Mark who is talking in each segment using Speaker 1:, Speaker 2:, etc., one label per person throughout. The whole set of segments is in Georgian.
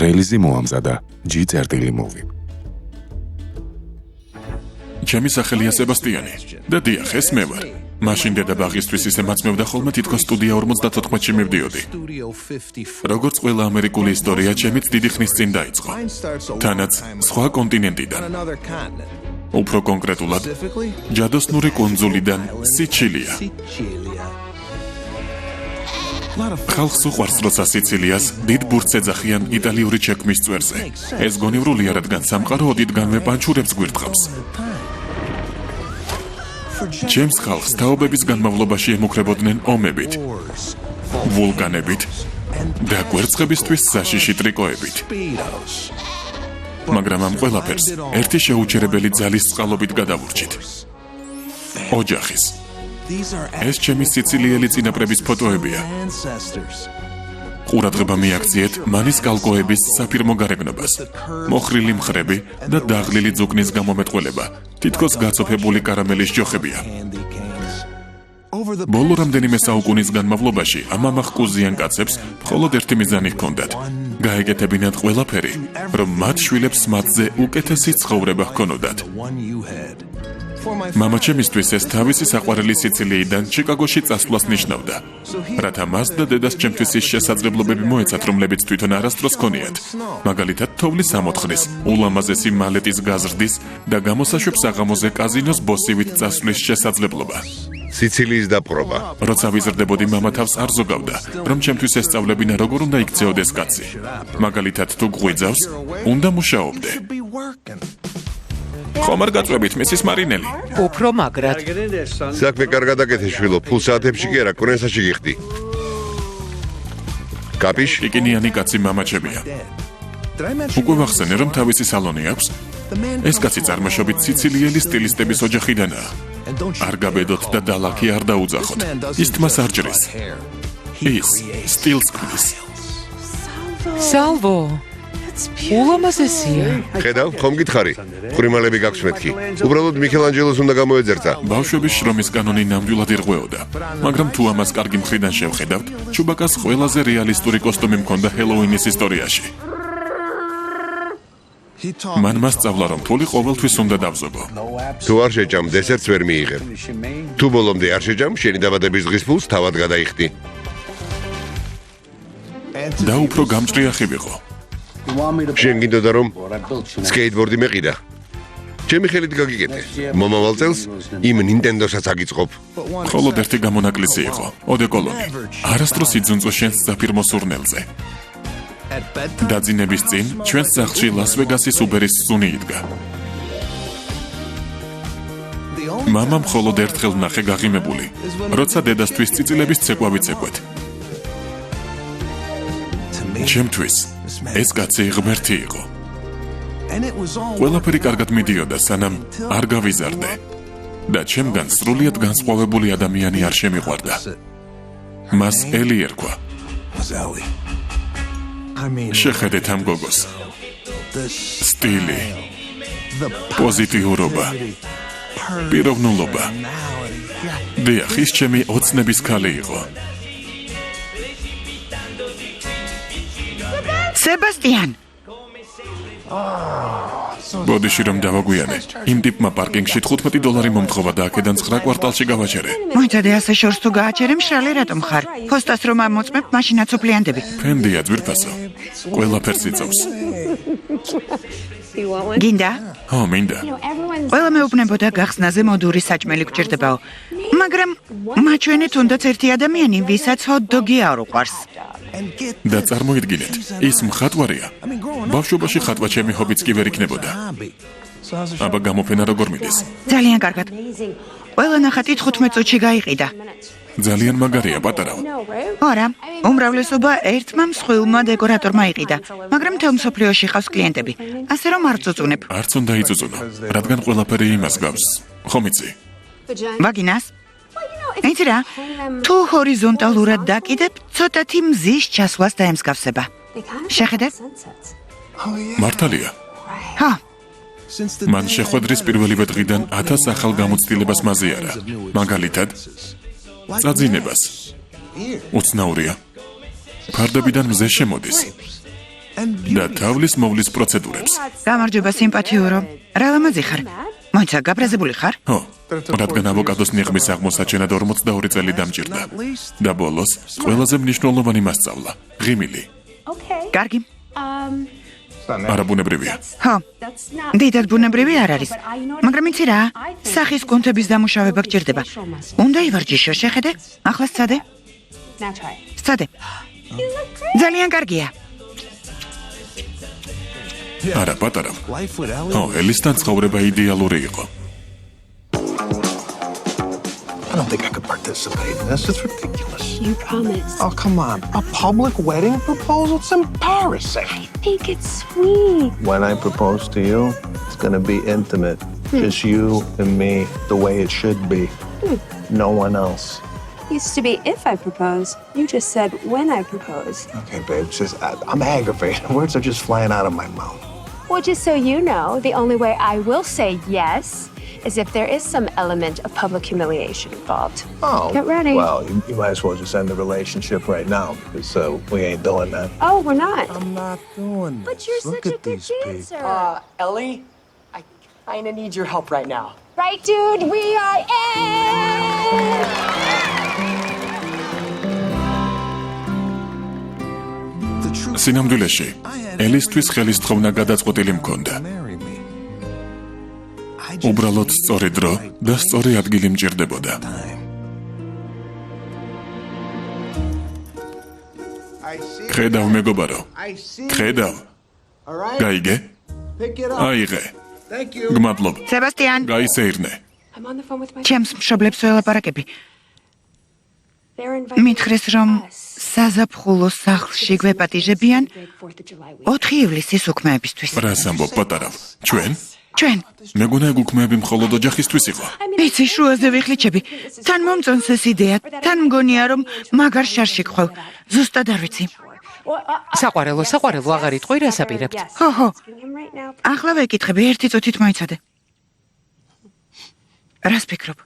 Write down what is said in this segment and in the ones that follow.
Speaker 1: რელიზი მოამზადა G.Movie.
Speaker 2: ჩემი სახელია სებასტიანი და დიახ, ეს მე ვარ. მაშინ დედაბაღისთვის ისე მაცმევდა ხოლმე თითქოს სტუდია 54-ში მივდიოდი. როგორც ყველა ამერიკული ისტორია, ჩემით დიდი ხნის წინ დაიწყო. თანაც სხვა კონტინენტიდან. უფრო კონკრეტულად, ჯადოსნური კუნძულიდან სიცილია. ხალხს უყვარს, როცა სიცილიას დიდ ბურთს ეძახიან იტალიური ჩექმის წვერზე. ეს გონივრულია, რადგან სამყარო ოდითგანვე პანჩურებს გვირთხავს. ჩემს ხალხს თაობების განმავლობაში ემუქრებოდნენ ომებით, ვულკანებით და კვერცხებისთვის საშიში ტრიკოებით. მაგრამ ამ ყველაფერს ერთი შეუჩერებელი ძალის წყალობით გადავურჩით. ოჯახის. ეს ჩემი სიცილიელი წინაპრების ფოტოებია. ყურადღება მიაქციეთ მანის კალკოების საფირმო გარეგნობას, მოხრილი მხრები და დაღლილი ძუგნის გამომეტყველება, თითქოს გაწოფებული კარამელის ჯოხებია. ბოლო რამდენიმე საუკუნის განმავლობაში ამ ამახკუზიან კაცებს მხოლოდ ერთი მიზანი ჰქონდათ: გაეკეთებინათ ყველაფერი, რომ მათ შვილებს მათზე უკეთესი ცხოვრება ჰქონოდათ. მამაჩემისთვის ეს თავისი საყვარელი სიცილიიდან ჩიკაგოში წასვლას ნიშნავდა, რათა მას და დედას ჩემთვის ის შესაძლებლობები მოეცათ, რომლებიც თვითონ არასდროს ჰქონიათ. მაგალითად, თოვლის ამოთხრის, ულამაზესი მალეტის გაზრდის და გამოსაშვებ საღამოზე კაზინოს ბოსივით წასვლის შესაძლებლობა.
Speaker 3: სიცილიის დაპყრობა.
Speaker 2: როცა ვიზრდებოდი, მამა თავს არ ზოგავდა, რომ ჩემთვის ესწავლებინა როგორ უნდა იქცეოდეს კაცი. მაგალითად, თუ ღვიძავს, უნდა მუშაობდე. ხომ არ გაწვევით მისის მარინელი?
Speaker 4: უფრო მაგრად.
Speaker 3: საქმე კარგად აკეთე შვილო, ფულ საათებში კი არა, კრონესაში გიხდი. კაპიშ?
Speaker 2: იკინიანი კაცი მამაჩემია. უკვე ვახსენე, რომ თავისი სალონი აქვს. ეს კაცი წარმოშობით სიცილიელი სტილისტების ოჯახიდანაა. არ გაბედოთ და დალაქი არ დაუძახოთ. ის თმას არ ჭრის. ის სტილს ქმნის.
Speaker 4: სალვო. ულამაზესია.
Speaker 3: ხედავ, ხომ გითხარი? ყრიმალები გაქვს მეთქი. უბრალოდ მიქელანჯელოს უნდა გამოეძერთა.
Speaker 2: ბავშვების შრომის კანონი ნამდვილად ირღვეოდა, მაგრამ თუ ამას კარგი მხრიდან შევხედავთ, ჩუბაკას ყველაზე რეალისტური კოსტუმი მქონდა ჰელოუინის ისტორიაში. მან მასწავლა, რომ ფული ყოველთვის უნდა დავზოგო.
Speaker 3: თუ არ შეჭამ, დესერტს ვერ მიიღებ. თუ ბოლომდე არ შეჭამ, შენი დაბადების დღის ფულს თავად გადაიხდი.
Speaker 2: და უფრო გამჭრიახი ვიყო.
Speaker 3: შენ გინდოდა რომ სკეიტბორდი მეყიდა? ჩემი ხელით გაგიკეთე. მომავალ წელს იმ ნინტენდოსაც აგიწყობ.
Speaker 2: მხოლოდ ერთი გამონაკლისი იყო, ოდეკოლონი. არასდროს იძუნწო შენს საფირმო სურნელზე. დაძინების წინ ჩვენს სახლში ლას-ვეგასის უბერის სუნი იდგა. მამა მხოლოდ ერთხელ ნახე გაღიმებული, როცა დედასთვის წიწილების ცეკვა ვიცეკვეთ. ჩემთვის ეს კაცი ღმერთი იყო. ყველაფერი კარგად მიდიოდა, სანამ არ გავიზარდე და ჩემგან სრულიად განსხვავებული ადამიანი არ შემიყვარდა. მას ელი ერქვა. შეხედეთ ამ გოგოს. სტილი, პოზიტიურობა, პიროვნულობა. დიახ, ის ჩემი ოცნების ქალი იყო.
Speaker 4: სებასტიან.
Speaker 2: ბოდიში რომ დავაგვიანე, იმ ტიპმა პარკინგში $15 მომთხოვა და აქედან 9 კვარტალში გავაჩერე.
Speaker 4: მოიცადე ასე შორს თუ გააჩერე, მშრალი რატომ ხარ? ფოსტას რომ ამოწმებ, მაშინაც უფლიანდები.
Speaker 2: ფენდია ძვირფასო. ყველაფერს იწოვს.
Speaker 4: გინდა?
Speaker 2: ო, მინდა.
Speaker 4: ყველა მეუბნებოდა გახსნაზე მოდური საჭმელი გჭირდებაო. მაგრამ მაჩვენეთ უნდაც ერთი ადამიანი, ვისაც ჰოთ-დოგი არ უყვარს.
Speaker 2: და წარმოიდგინეთ, ის მხატვარია. ბავშვობაში ხატვა ჩემი ჰობიც კი ვერ იქნებოდა. აბა გამოფენა როგორ მიდის?
Speaker 4: ძალიან კარგად. ყველა ნახატი 15 წუთში გაიყიდა.
Speaker 2: ძალიან მაგარია, პატარაო.
Speaker 4: არა, უმრავლესობა ერთმა მსხვილმა დეკორატორმა იყიდა, მაგრამ მთელ მსოფლიოში ხავს კლიენტები. ასე რომ არ წუწუნებ.
Speaker 2: არც უნდა იწუწუნო, რადგან ყველაფერი იმას გავს. ხომ იცი?
Speaker 4: ვაგინას? იცი რა, თუ ჰორიზონტალურად დაკიდებ, ცოტათი მზის ჩასვლას დაემსგავსება. შეხედე?
Speaker 2: მართალია.
Speaker 4: ჰა.
Speaker 2: მან შეხვედრის პირველივე დღიდან 1000 ახალ გამოცდილებას მაზიარა. მაგალითად, წაძინებას. უცნაურია. ფარდებიდან მზე შემოდის. და თავლის მოვლის პროცედურებს.
Speaker 4: გამარჯობა სიმპათიურო. რა ლამაზი ხარ? მოიცა გაბრაზებული ხარ?
Speaker 2: ხო, რადგან ავოკადოს ნიღმის აღმოსაჩენად 42 წელი დამჭირდა. და ბოლოს ყველაზე მნიშვნელოვანი მასწავლა, ღიმილი.
Speaker 4: კარგი.
Speaker 2: არაბუნებრივია.
Speaker 4: ხო. დიდად ბუნებრივი არ არის. მაგრამ იცი რა? სახის კუნთების დამუშავება გჭირდება. უნდა ივარჯიშო, შეხედე? ახლა სცადე? სცადე. ძალიან კარგია.
Speaker 2: არა, პატარა. ელისთან ცხოვრება იდეალური იყო.
Speaker 5: I don't think I could participate in this. It's ridiculous.
Speaker 6: You promised.
Speaker 5: Oh, come on. A public wedding proposal? It's embarrassing.
Speaker 6: Make it sweet.
Speaker 5: When I propose to you, it's going to be intimate. Just you and me, the way it should be. No one else.
Speaker 6: Used to be if I propose. You just said when I propose.
Speaker 5: Okay, babe. I'm aggravated. Words are just flying out of my mouth.
Speaker 6: Well, just so you know, the only way I will say yes is if there is some element of public humiliation involved.
Speaker 5: Oh.
Speaker 6: Get ready.
Speaker 5: Well, you might as well just end the relationship right now because we ain't doing that.
Speaker 6: Oh, we're not.
Speaker 5: I'm not doing this.
Speaker 6: But you're
Speaker 5: Look
Speaker 6: such
Speaker 5: at
Speaker 6: a good
Speaker 5: these people.
Speaker 6: dancer.
Speaker 7: Ellie, I kind of need your help right now.
Speaker 6: Right, dude? We are in!
Speaker 2: სინამდვილეში, ელისთვის ხელისთხოვნა გადაწყვეტილი მქონდა.
Speaker 5: Marry me.
Speaker 2: უბრალოდ სწორი დრო და სწორი ადგილი მჭირდებოდა. ხედავ მეგობარო, ხედავ. გაიგე? აიღე. გმადლობ.
Speaker 4: სებასტიან,
Speaker 2: გაისეირნე.
Speaker 6: I'm on the phone with my
Speaker 4: ჩემს მშობლებს ველაპარაკები.
Speaker 6: They're inviting
Speaker 4: მითხრეს რომ
Speaker 6: us.
Speaker 4: საზაფხულო სახლში გვეპატიჟებიან
Speaker 6: Big 4th of July week.
Speaker 4: 4 ივლისის უქმეებისთვის.
Speaker 2: რას ამბობ პატარავ? ჩვენ?
Speaker 4: ჩვენ
Speaker 2: მეგონა ეგ უქმეები მხოლოდ ოჯახისთვის იყო.
Speaker 4: იცი შუაზე ვიხლიჩები. თან მომწონს ეს იდეა. თან მგონია რომ მაგარ შარში გხვევ. ზუსტად არ ვიცი.
Speaker 8: საყვარელო აღარ იტყვი რას აპირებთ?
Speaker 4: ხო, ხო.
Speaker 6: Asking him right now.
Speaker 4: ახლა ვეკითხები, ერთი წუთით მოიცადე. რას ფიქრობ?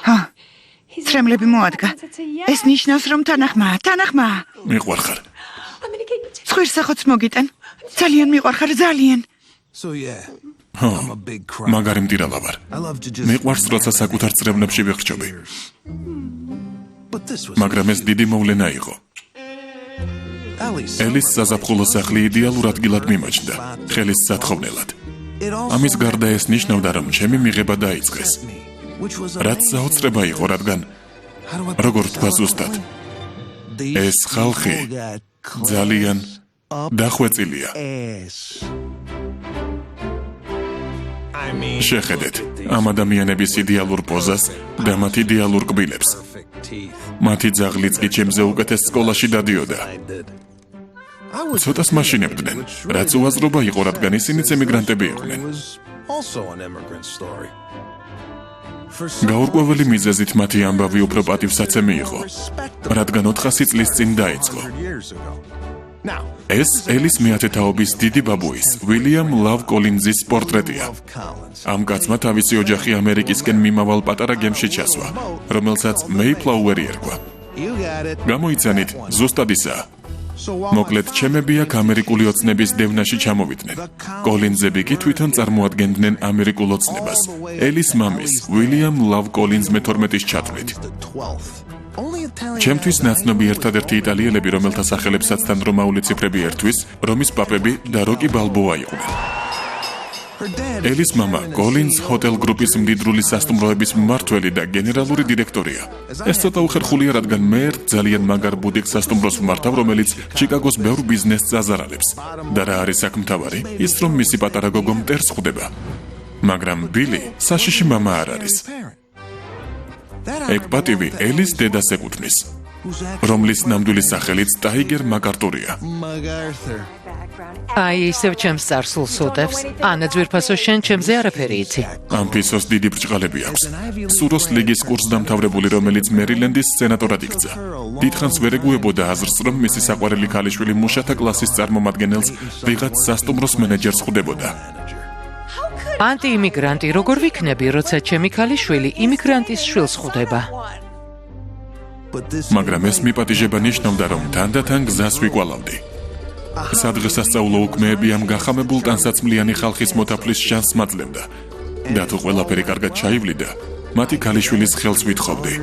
Speaker 4: ჰა, ცრემლები მოადგა. ეს ნიშნავს რომ თანახმაა.
Speaker 2: მიყვარხარ.
Speaker 6: I'm gonna get you.
Speaker 4: ცხვირსახოც მოგიტან. ძალიან მიყვარხარ, ძალიან.
Speaker 5: So yeah,
Speaker 2: ხო,
Speaker 5: I'm a big cry.
Speaker 2: მაგარი მტირალა ვარ.
Speaker 5: I love to just.
Speaker 2: მიყვარს როცა საკუთარ წრევნებში ვიხრჩობი.
Speaker 5: But this was.
Speaker 2: მაგრამ ეს დიდი მოვლენა იყო.
Speaker 5: Ellie's.
Speaker 2: ელის საზაფხულო სახლი იდეალურ ადგილად მიმაჩნდა, ხელის სათხოვნელად.
Speaker 5: It also
Speaker 2: ამის გარდა ეს ნიშნავდა, რომ ჩემი მიღება დაიწყეს.
Speaker 5: me, which was
Speaker 2: რაც საოცრება იყო, რადგან
Speaker 5: How do I
Speaker 2: როგორ თქვა ზუსტად, ეს ხალხი ძალიან დახვეწილია.
Speaker 5: I mean,
Speaker 2: შეხედეთ ამ ადამიანების იდეალურ პოზას და მათ იდეალურ კბილებს.
Speaker 5: perfect teeth.
Speaker 2: მათი ძაღლიც კი ჩემზე უკეთეს სკოლაში დადიოდა.
Speaker 5: I did. I was
Speaker 2: ცოტას მაშინებდნენ, რაც უაზრობა იყო, რადგან ისინიც ემიგრანტები იყვნენ.
Speaker 5: was also an immigrant story. For some
Speaker 2: გაურკვეველი მიზეზით მათი ამბავი უფრო პატივსაცემი იყო,
Speaker 5: respectable
Speaker 2: რადგან 400 წლის წინ დაიწყო.
Speaker 5: 100 years ago. Now,
Speaker 2: ეს ელის მეათე-თაობის დიდი ბაბუის, უილიამ ლავ კოლინზის პორტრეტია.
Speaker 5: Love Collins.
Speaker 2: ამ კაცმა თავისი ოჯახი ამერიკისკენ მიმავალ პატარა გემში ჩასვა, რომელსაც მეიფლაუერი ერქვა.
Speaker 5: You got it.
Speaker 2: გამოიცანით, ზუსტად ისაა.
Speaker 5: So while
Speaker 2: მოკლედ, ჩემები აქ ამერიკული ოცნების დევნაში ჩამოვიდნენ. კოლინზები კი თვითონ წარმოადგენდნენ ამერიკულ ოცნებას. ელის მამის, უილიამ ლავ კოლინზ მე-12-ის ჩათვლით.
Speaker 5: the 12th. Only Italian.
Speaker 2: ჩემთვის ნაცნობი ერთადერთი იტალიელები, რომელთა სახელებსაც თანრომაული ციფრები ერთვის, რომის პაპები და როკი ბალბოა იყვნენ.
Speaker 5: Her dad.
Speaker 2: ელის მამა კოლინზ ჰოტელ გრუპის მდიდრული სასტუმროების მმართველი და გენერალური დირექტორია. ეს ცოტა უხერხულია, რადგან მე ერთ ძალიან მაგარ ბუდიკ სასტუმროს ვმართავ, რომელიც ჩიკაგოს ბევრ ბიზნესს აზარალებს. და რა არის აქ მთავარი? ის რომ მისი პატარა გოგო მტერს ხვდება. მაგრამ ბილი საშიში მამა არ არის. ეგ პატივი ელის დედას ეკუთვნის,
Speaker 5: Who's actually
Speaker 2: რომლის ნამდვილი სახელიც ტაიგერ მაკარტურია.
Speaker 5: MacArthur?
Speaker 8: აი ისევ ჩემს წარსულს უდევს. ანა ძვირფასო შენ ჩემზე არაფერი იცი.
Speaker 2: ამ ფისოს დიდი ბრჭყალები აქვს. სუროს ლიგის კურსდამთავრებული, რომელიც მერილენდის სენატორად იქცა. დიდხანს ვერ ეგუებოდა აზრს, რომ მისი საყვარელი ქალიშვილი მუშათა კლასის წარმომადგენელს ვიღაც სასტუმროს მენეჯერს ხვდებოდა.
Speaker 8: ანტიიმიგრანტი როგორ ვიქნები, როცა ჩემი ქალიშვილი იმიგრანტის შვილს ხვდება?
Speaker 2: მაგრამ ეს მიპატიჟება ნიშნავდა, რომ თანდათან გზას ვიკვალავდი. სადღესასწაულო უქმეები ამ გახამებულ ტანსაცმლიანი ხალხის მოთაფლის შანსს მაძლევდა. და თუ ყველაფერი კარგად ჩაივლიდა, მათი ქალიშვილის ხელს ვითხოვდი.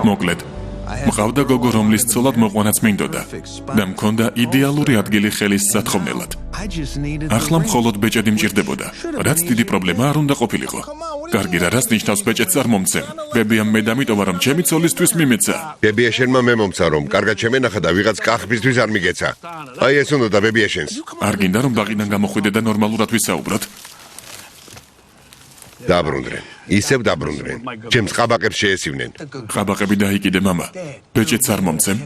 Speaker 2: მოკლედ, მყავდა გოგო, რომლის ცოლად მოყვანაც მინდოდა და მქონდა იდეალური ადგილი ხელის სათხოვნელად. ახლა მხოლოდ ბეჭედი მჭირდებოდა, რაც დიდი პრობლემა არ უნდა ყოფილიყო. კარგი რა, რას ნიშნავს ბეჭედს არ მომცემ? ბებიამ მე დამიტოვა, რომ ჩემი ცოლისთვის მიმეცა.
Speaker 3: ბებია შენმა მე მომცა, რომ კარგად შემენახა და ვიღაც კახბისთვის არ მიგეცა. აი ეს უნდა და ბებია შენს.
Speaker 2: არ გინდა რომ ბაღიდან გამოხვიდე და ნორმალურად ვისაუბროთ?
Speaker 3: დაბრუნდნენ. ისევ დაბრუნდნენ. ჩემს ყაბაყებს შეესივნენ.
Speaker 2: ყაბაყები დაიკიდე მამა. ბეჭედს არ მომცემ?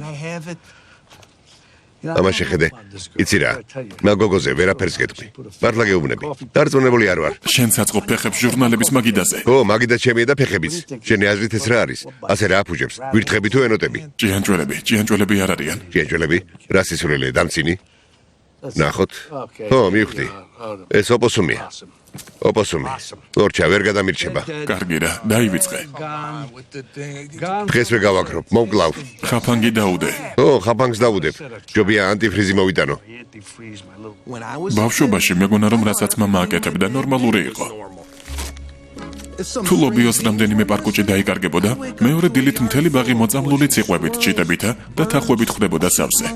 Speaker 3: ამა შეხედე. იცი რა? მაგოგოზე ვერაფერს გეტყვი. მართლა გეუბნები. დარწმუნებული არ ვარ.
Speaker 2: შენ საწყო ფეხებს ჟურნალების მაგიდაზე.
Speaker 3: ო, მაგიდა ჩემია და ფეხებიც. შენი აზრით ეს რა არის? ასე რა აფუჭებს? ვირთხები თუ ენოტები?
Speaker 2: ჭიანჭველები არ არიან.
Speaker 3: ჭიანჭველები? რა სისულელია, დამცინი? ნახოთ. ო, მივხვდი. ეს ოპოსუმია. ოპოსუმი. ორჩა ვერ გადამირჩება.
Speaker 2: კარგი რა, დაივიწყე.
Speaker 3: დღეს ვერ გავაკრობ, მოვკლავ.
Speaker 2: ხაფანგი დაუდე.
Speaker 3: ო, ხაფანგს დავუდებ. ჯობია ანტიფრიზი მოვიტანო.
Speaker 2: ბავშვობაში მეგონა რომ რასაც მამა აკეთებდა ნორმალური იყო. თუ ლობიოს რამდენიმე პარკუჭი დაიკარგებოდა, მეორე დილით მთელი ბაღი მოწამლული ციყვებით, ჩიტებითა და თახვებით ხვდებოდა სავსე.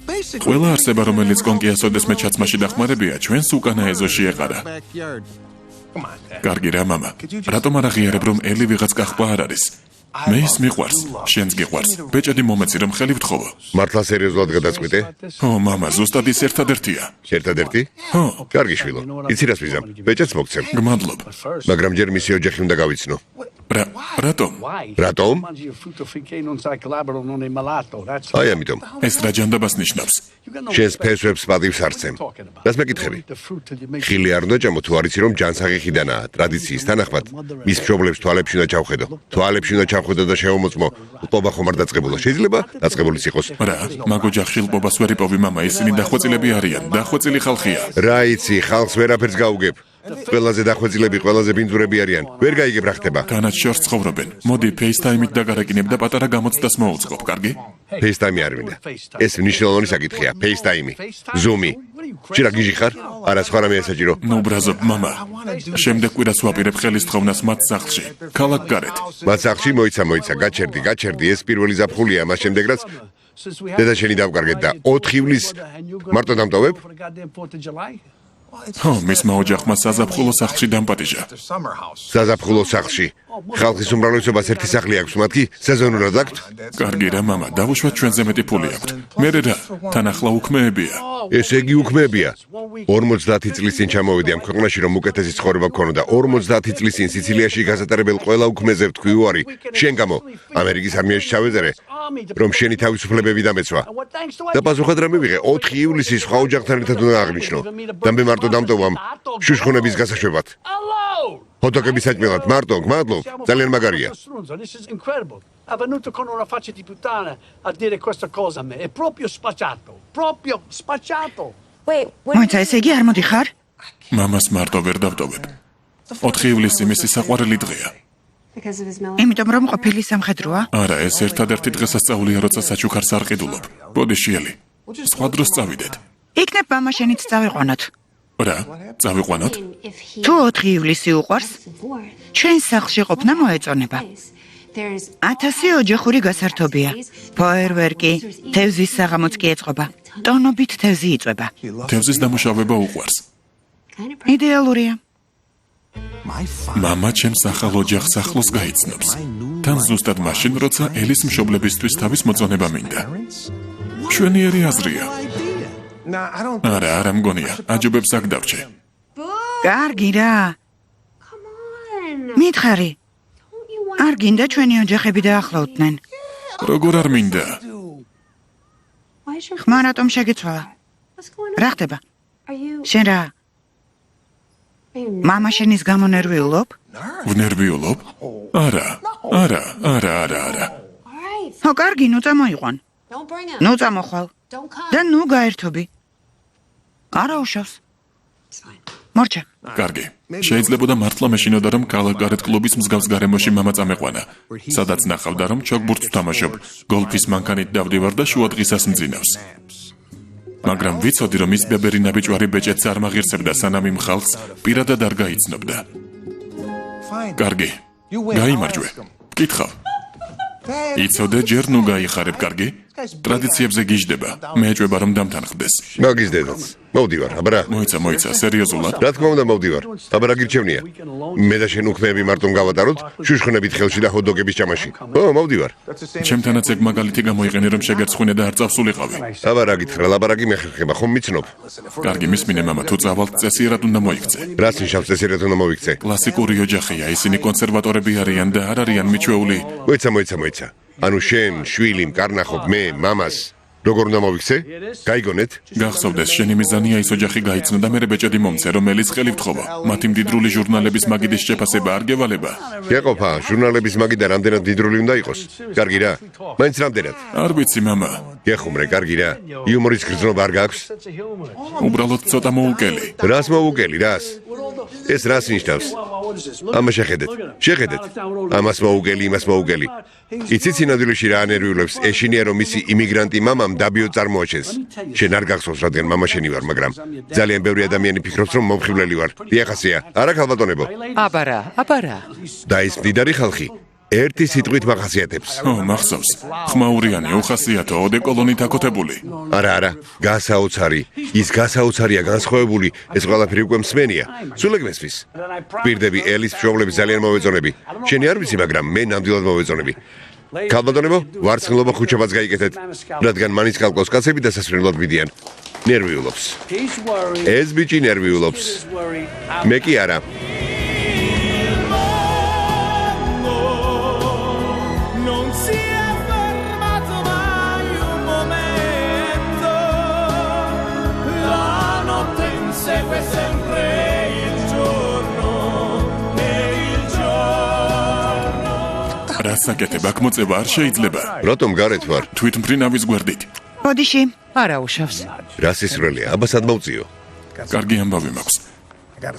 Speaker 2: ყველა არსება, რომელიც კონკიას ოდესმე ჩაცმაში დახმარებია, ჩვენს უკანა ეზოში ეყარა. კარგი რა, მამა. რატომ არ აღიარებ, რომ ელი ვიღაც კახვა არ არის? მე ის მიყვარს, შენც გიყვარს. ბეჭედი მომეცი, რომ ხელი ვთხოვო.
Speaker 3: მართლა სერიოზულად გადაწყვიტე?
Speaker 2: ო, მამა, ზუსტად ის ერთადერთია.
Speaker 3: ერთადერთი?
Speaker 2: ხო,
Speaker 3: კარგი შვილო. იცი რას ვიზამ? ბეჭედს მოგცემ.
Speaker 2: გმადლობ.
Speaker 3: მაგრამ ჯერ მისი ოჯახი უნდა გავიცნო.
Speaker 2: რატომ?
Speaker 3: რატომ? აი ამიტომ.
Speaker 2: ეს რა ჯანდაბას ნიშნავს?
Speaker 3: შენს ფესვებს პატივს არცემ. რას მეკითხები? ხილი არ უნდა ჭამო, თუ არ იცი რომ ჯანსაღი ხიდანაა. ტრადიციის თანახმად მის მშობლებს თვალებში უნდა ჩავხედო. თვალებში უნდა ჩავხედო და შევამოწმო. ლპობა ხომ არ დაწყებულა? შეიძლება დაწყებულის იყოს.
Speaker 2: რა, მაგ ოჯახში ლპობას ვერ იპოვი მამა, ისინი დახვეწილები არიან, დახვეწილი ხალხია.
Speaker 3: რა იცი, ხალხს ვერაფერს გაუგებ. ყველაზე დახვეწილები, ყველაზე ბინძურები არიან. ვერ გაიგებ რა ხდება.
Speaker 2: განაც შორს ცხოვრობენ. მოდი FaceTime-ით დაგარეკინებ და პატარა გამოცდას მოუწყობ, კარგი?
Speaker 3: FaceTime არ მინდა. ეს მნიშვნელოვანი საკითხია. FaceTime, Zoom-ი. ჭირა გიჟი ხარ? არა, სხვა რამე ესაჭირო.
Speaker 2: ნუ ბრაზობ, მამა. შემდეგ კვირას ვაპირებ ხელისთხოვნას მათ სახლში. ქალაქ გარეთ.
Speaker 3: მათ სახლში მოიცა, გაჩერდი, ეს პირველი ზაფხულია, მას შემდეგ რაც დედა შენი დავკარგეთ და 4 ივლისს მარტო დამტოვებ?
Speaker 2: ხო, მისმა ოჯახმა საზაფხულო სახლში დამპატიჟა.
Speaker 3: საზაფხულო სახლში. ხალხის უმრავლესობას ერთი სახლი აქვს, მათ კი სეზონურად აქვთ.
Speaker 2: კარგი რა, მამა, დავუშვათ ჩვენზე მეტი ფული აქვთ. მე რა, თან ახლა უქმეებია.
Speaker 3: ესე იგი უქმეებია. 50 წლის წინ ჩამოვედი ამ ქვეყანაში, რომ უკეთესი ცხოვრება გქონოდა. 50 წლის წინ სიცილიაში გასატარებელ ყველა უქმეზე ვთქვი უარი. შენ გამო ამერიკის არმიაში ჩავეზერე, რომ შენი თავისუფლებები დამეცვა. და პასუხად რა მივიღე? 4 ივლისის სხვა ოჯახთან ერთად უნდა აღნიშნო. და მე მარტო დამტოვამ შუშხუნების გასაშვებად. ფოტოკების საჭმელად, მარტო, გმადლობ, ძალიან მაგარია.
Speaker 9: Ha venuto con una faccia di puttana a dire questa cosa a me. È proprio spacciato.
Speaker 4: მოიცა, ესე იგი არ მოდიხარ?
Speaker 2: მამას მარტო ვერ დავტოვებ. 4 ივლისი მისი საყვარელი დღეა.
Speaker 4: იმიტომ რომ ყოფილი სამხედროა?
Speaker 2: არა, ეს ერთადერთი დღესასწაულია, როცა საჩუქარს არ ყიდულობ. ბოდი შიელი. სხვა დროს წავიდეთ.
Speaker 4: იქნებ მამა შენიც წავიყვანოთ.
Speaker 2: რა, წავიყვანოთ?
Speaker 4: თუ 4 ივლისი უყვარს, ჩვენ სახლში ყოფნა მოეწონება. 1000 ოჯახური გასართობია. ფოიერვერკი, თევზის საღამოც კი ეწყობა. ტონობით თევზი იწვება.
Speaker 2: თევზის დამუშავება უყვარს.
Speaker 4: იდეალურია.
Speaker 2: მამა ჩემს ახალ ოჯახს ახლოს გაიცნობს. თან ზუსტად მაშინ, როცა ელის მშობლებისთვის თავის მოწონება მინდა. მშვენიერი აზრია. არა მგონია, აჯობებს აქ დავჭე.
Speaker 4: კარგი რა. მითხარი. არ გინდა ჩვენი ოჯახები დაახლოვდნენ.
Speaker 2: როგორ არ მინდა?
Speaker 4: ხმა რატომ შეგეცვალა? რა ხდება? შენ რა? მამა შენის გამო ნერვიულობ?
Speaker 2: ვნერვიულობ? არა.
Speaker 4: ხო, კარგი, ნუ წამოიყვან. ნუ წამოხვალ. და ნუ გაერთობი. არა უშავს. მორჩა.
Speaker 2: კარგი. შეიძლებოდა მართლა მეშინოდა რომ კალაკარეთ კლუბის მსგავს გარემოში მამა წამეყვანა, სადაც ნახავდა რომ ჩოგბურთს თამაშობ, გოლფის მანქანით დავდივარ და შუადღისას მძინავს. მაგრამ ვიცოდი რომ ის ბებერი ნაბიჯვარი ბეჭედს არ მაღირსებდა სანამ იმ ხალხს პირადად არ გაიცნობდა. კარგი. გაიმარჯვე. კითხავ. იცოდე ჯერ ნუ გაიხარებ, კარგი? ტრადიციებზე გიждდება. მე ეჭვება რომ დამთანხმდეს.
Speaker 3: მაგის დედაც. მოვდივარ, აბა.
Speaker 2: მოიცა, სერიოზულად.
Speaker 3: რა თქმა უნდა მოვდივარ. აბა რა გირჩევნია? მე და შენ უქმეები მარტო გავატაროთ, შუშხნებით ხელში და ჰოთ-დოგების ჭამაში. ო, მოვდივარ.
Speaker 2: ჩემთანაც ეგ მაგალითი გამოიყენე რომ შეგერცხვინე და არ წავსულიყავი.
Speaker 3: აბა რა გითხრა, ლაბარაკი მეხერხება, ხომ მიცნობ?
Speaker 2: კარგი, მისმინე მამა, თუ წავალთ წესიერად უნდა მოიქცე.
Speaker 3: რას ნიშნავს წესიერად უნდა მოვიქცე?
Speaker 2: კლასიკური ოჯახია, ისინი კონსერვატორები არიან და არ არიან მიჩვეული.
Speaker 3: მოიცა. ანუ შენ, შვილი, მკარნახობ, მე, მამას როგორ უნდა მოვიქცე? გაიგონეთ?
Speaker 2: გახსოვდეს, შენი მიზანია ის ოჯახი გაიცნო და მე ბეჭედი მომცე, რომელიც ხელი ვთხოვა. მათი მდიდრული ჟურნალების მაგიდის შეფასება არ გევალება.
Speaker 3: გეყოფა, ჟურნალების მაგიდა რამდენად მდიდრული უნდა იყოს? კარგი რა. მაინც რამდენად?
Speaker 2: არ ვიცი, მამა.
Speaker 3: გეხუმრე, კარგი რა. იუმორის გრძნობა არ გაქვს?
Speaker 2: უბრალოდ ცოტა მოუკელი.
Speaker 3: რას მოუკელი, რას? ეს რას ნიშნავს? ამა შეხედეთ. ამას მოუკელი, იმას მოუკელი. იცით სინამდვილეში რა ანერვიულებს ეშინია რომ მისი იმიგრანტი მამამ დაბიო წარმოაჩენს. შენ არ გახსოვს, რადგან მამა შენი ვარ, მაგრამ ძალიან ბევრი ადამიანი ფიქრობს რომ მომხიბვლელი ვარ. დიახასია, არა ქალბატონებო.
Speaker 8: აბა რა.
Speaker 3: და ის მდიდარი ხალხი ერთი სიტყვით მახასიათებს.
Speaker 2: მახსოვს. ხმაურიანი, უხასიათო, ოდეკოლონით აკოთებული.
Speaker 3: არა, გასაოცარი. ის გასაოცარია, განსხვავებული, ეს ყველაფერი უკვე მსმენია. სულ ეგ მესმის. პირდები ელის მშობლები ძალიან მოვეწონები. შენი არ ვიცი, მაგრამ მე ნამდვილად მოვეწონები. ქალბატონებო, ვარცხნილობა ხუჩაბაც გაიკეთეთ, რადგან მანის კალკოს კაცები დასასვენებლად მიდიან. ნერვიულობს. ეს ბიჭი ნერვიულობს. მე კი არა.
Speaker 2: რასაკეთებ, აქ მოწევა არ შეიძლება.
Speaker 3: რატომ გარეთ ვარ?
Speaker 2: თვითმფრინავის გვერდით.
Speaker 4: ბოდიში.
Speaker 8: არა უშავს.
Speaker 3: რა სისრველია, აბა სად მოვწიო?
Speaker 2: კარგი ამბავი მაქვს.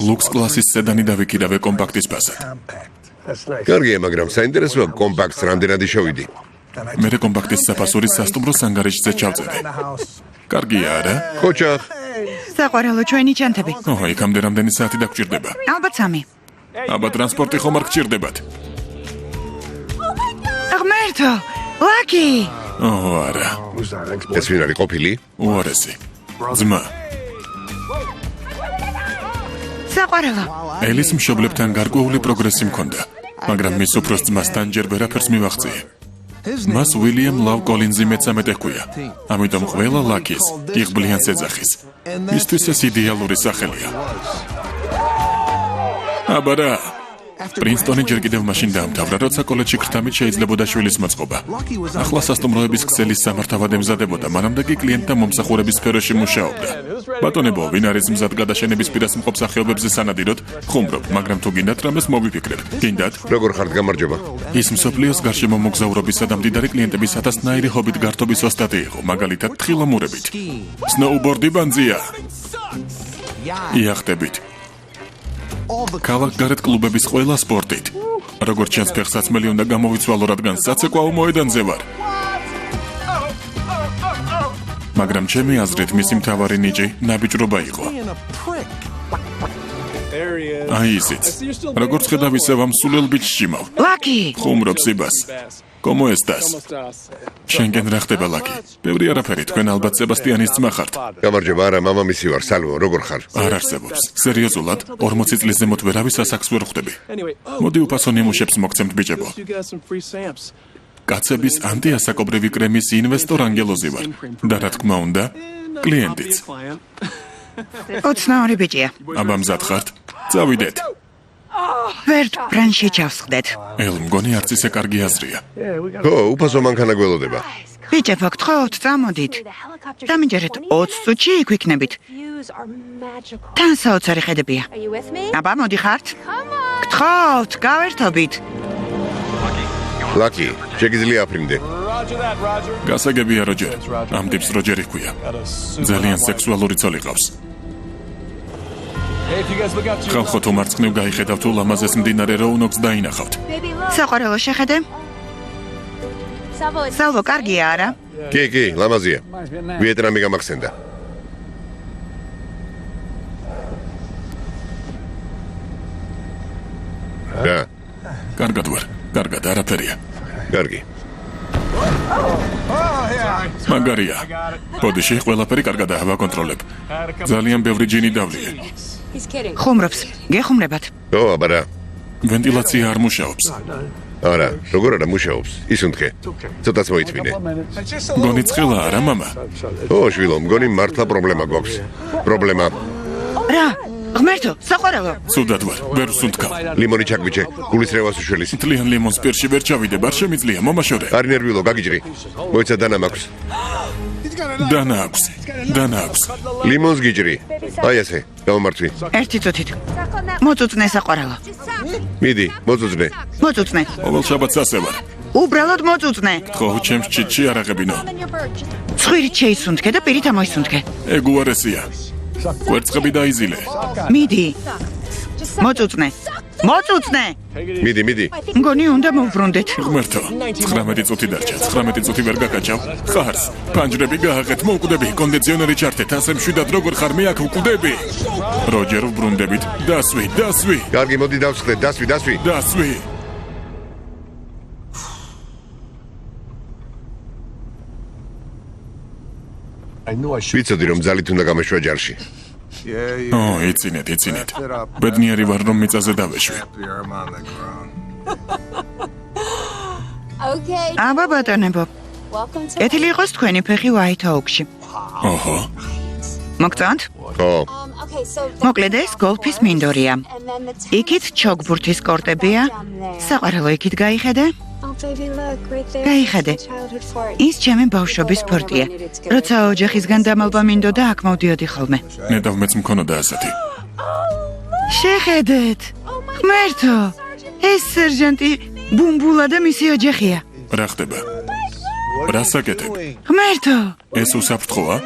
Speaker 2: ლუქს კლასის სედანი დავიქირავე კომპაქტის ფასად.
Speaker 3: კარგია, მაგრამ საინტერესოა კომპაქტს რამდენად შევიდი.
Speaker 2: მე კომპაქტის საფასურის სასტუმროს ანგარიშზე ჩავწერე. კარგია არა?
Speaker 3: ხოჭახ.
Speaker 4: საყვარელო ჩვენი ჩანთები.
Speaker 2: იქამდე რამდენი საათი დაგჭირდება?
Speaker 4: ალბათ 3.
Speaker 2: აბა ტრანსპორტი ხომ არ გჭირდებათ?
Speaker 4: ღმერთო, ლაკი.
Speaker 2: არა.
Speaker 3: ეს ვინ არის ყოფილი?
Speaker 2: უარესი. ძმა.
Speaker 4: საყვარელო.
Speaker 2: ელის მშობლებთან გარკვეული პროგრესი მქონდა, მაგრამ მის უფროს ძმასთან ჯერ ვერაფერს მივაღწიე. მას უილიამ ლავ კოლინზი მეცამეტე ჰქვია, ამიტომ ყველა ლაკის, იღბლიანს ეძახის. მისთვის ეს იდეალური სახელია. აბა რა. პრინსტონი ჯერ კიდევ მაშინ დაამთავრა, როცა კოლეჯში ქრთამით შეიძლებოდა შვილის მოწყობა. ახლა სასტუმროების ქსელის სამართავად ემზადებოდა, მანამდე კი კლიენტთა მომსახურების სფეროში მუშაობდა. ბატონებო, ვინ არის მზად გადაშენების პირას მყოფ სახეობებზე სანადიროდ, ხუმრობ, მაგრამ თუ გინდათ რამეს მოვიფიქრებ. გინდათ?
Speaker 3: როგორ ხართ, გამარჯობა.
Speaker 2: ის მსოფლიოს გარშემო მოგზაურობისა და მდიდარი კლიენტების ათასნაირი ჰობით გართობის ოსტატი იყო, მაგალითად თხილამურებით. სნოუბორდი ბანძია. იახტებით. ქალაქგარეთ კლუბების ყველა სპორტით. როგორც ჩანს, ფეხსაცმელი უნდა გამოვიცვალო, რადგან საცეკვაო მოედანზე ვარ. მაგრამ ჩემი აზრით მისი მთავარი ნიჭი ნაბიჯრობა იყო. აი ისიც. როგორც ხედავ, ისევ ამ სულელ ბიჭს ჭიმავ.
Speaker 4: ლაკი.
Speaker 2: ხუმრობს იბას. Como estás? შენგენ რა ხდება, ლაკი? ბევრი არაფერი, თქვენ ალბათ სებასტიანის ძმა ხართ.
Speaker 3: გამარჯობა, არა, მამამისი ვარ, სალო, როგორ ხარ?
Speaker 2: არ არსებობს. სერიოზულად, 40 წლის ზემოთ ვერავის ასაკს ვერ ხვდები. მოდი უფასო ნიმუშებს მოგცემთ, ბიჭებო. კაცების ანტიასაკობრივი კრემის ინვესტორ ანგელოზი ვარ. და რა თქმა უნდა, კლიენტიც.
Speaker 4: ოცნაური ბიჭია.
Speaker 2: აბა მზად ხართ? წავიდეთ.
Speaker 4: ვერთ ბრანში ჩავსხდეთ.
Speaker 2: მგონი არც ისე კარგი აზრია.
Speaker 3: ხო, უფასო მანქანა გველოდება.
Speaker 4: ბიჭებო, გთხოვთ, წამოდით. დამიჯერეთ 20 წუთში იქ ვიქნებით. თან საოცარი ხედებია. აბა, მოდი ხართ? გთხოვთ, გავერთობით.
Speaker 3: ლაკი, შეგიძლია აფრინდე.
Speaker 2: გასაგებია, როჯერ. ამ ტიპს როჯერი ჰქვია. ძალიან სექსუალური ცოლი ყავს. ხალხო თუ მარცხნივ გაიხედავთ თუ ლამაზეს მდინარე როუნოქს დაინახავთ.
Speaker 4: საყვარელო შეხედე. სალვო, კარგია არა?
Speaker 3: კი, ლამაზია. ვიეტნამი გამახსენდა. რა?
Speaker 2: კარგად ვარ, კარგად, არაფერია.
Speaker 3: კარგი.
Speaker 2: მაგარია. ბოდიში, ყველაფერი კარგადაა, ვაკონტროლებ. ძალიან ბევრი ჯინი დავლია.
Speaker 4: ხუმრობს. გეხუმრებათ.
Speaker 3: აბა რა.
Speaker 2: ვენტილაცია არ მუშაობს.
Speaker 3: არა, როგორ არა მუშაობს? ისუნთქე. ცოტაც მოიწმინე.
Speaker 2: გონი ცხელა არა, მამა?
Speaker 3: შვილო, მგონი მართლა პრობლემა გვაქვს. პრობლემა.
Speaker 4: რა? ღმერთო, საყვარელო.
Speaker 2: ცუდად ვარ, ვერ ვსუნთქავ.
Speaker 3: ლიმონი ჩაგვიჩე, გულისრევას უშველის.
Speaker 2: მთლიან ლიმონს პირში ვერ ჩავიდებ, არ შემიძლია, მომაშორე.
Speaker 3: არ ნერვიულო, გაგიჭრი. მოიცა დანა მაქვს.
Speaker 2: დანა აქვს.
Speaker 3: ლიმონს გიჭრი. აი ასე, გამომართვი.
Speaker 4: ერთი წუთით. მოწუწნე საყვარელო.
Speaker 3: მიდი, მოწუწნე.
Speaker 4: მოწუწნე.
Speaker 2: ყოველ შაბათს ასე ვარ.
Speaker 4: უბრალოდ მოწუწნე.
Speaker 2: ხო, ჩემს ჩიტში არ აღებინო.
Speaker 4: ცხვირით შეისუნთქე და პირით ამოისუნთქე.
Speaker 2: ეგ უარესია. კვერცხები დაიზილე.
Speaker 4: მიდი. მოწუწნე. მოწუწნე.
Speaker 3: მიდი.
Speaker 4: მგონი უნდა მოვბრუნდეთ.
Speaker 2: ღმერთო, 19 წუთი დარჩა. 19 წუთი ვერ გაკაჭავ. ხარს, ფანჯრები გააღეთ, მოვკვდები, კონდიციონერი ჩართეთ, ასე მშვიდად როგორ ხარ, მე აქ ვკვდები. როჯერ ვბრუნდებით. დასვი.
Speaker 3: კარგი, მოდი დავსხდეთ, დასვი. ვიცოდი რომ ძალით უნდა გამეშვა ჯარში.
Speaker 2: იცინეთ. ბედნიერი ვარ რომ მიწაზე დავეშვი.
Speaker 4: აბა ბატონებო. ეთილი იყოს თქვენი ფეხი White-Oak-ში.
Speaker 2: ოჰო.
Speaker 4: მოგწონთ?
Speaker 3: ხო.
Speaker 4: მოკლედ ეს გოლფის მინდორია. იქით ჩოგბურთის კორტებია. საყვარელო, იქით გაიხედე? გაიხედე. ის ჩემი ბავშვობის სპორტია. როცა ოჯახისგან დამალვა მინდოდა, აქ მოვდიოდი ხოლმე.
Speaker 2: ნედავ მეც მქონოდა ასეთი.
Speaker 4: შეხედეთ. ღმერთო, ეს სერჟანტი ბუმბულა და მისი ოჯახია.
Speaker 2: რა ხდება? რა საკეთებ?
Speaker 4: ღმერთო,
Speaker 2: ეს უსაფრთხოა?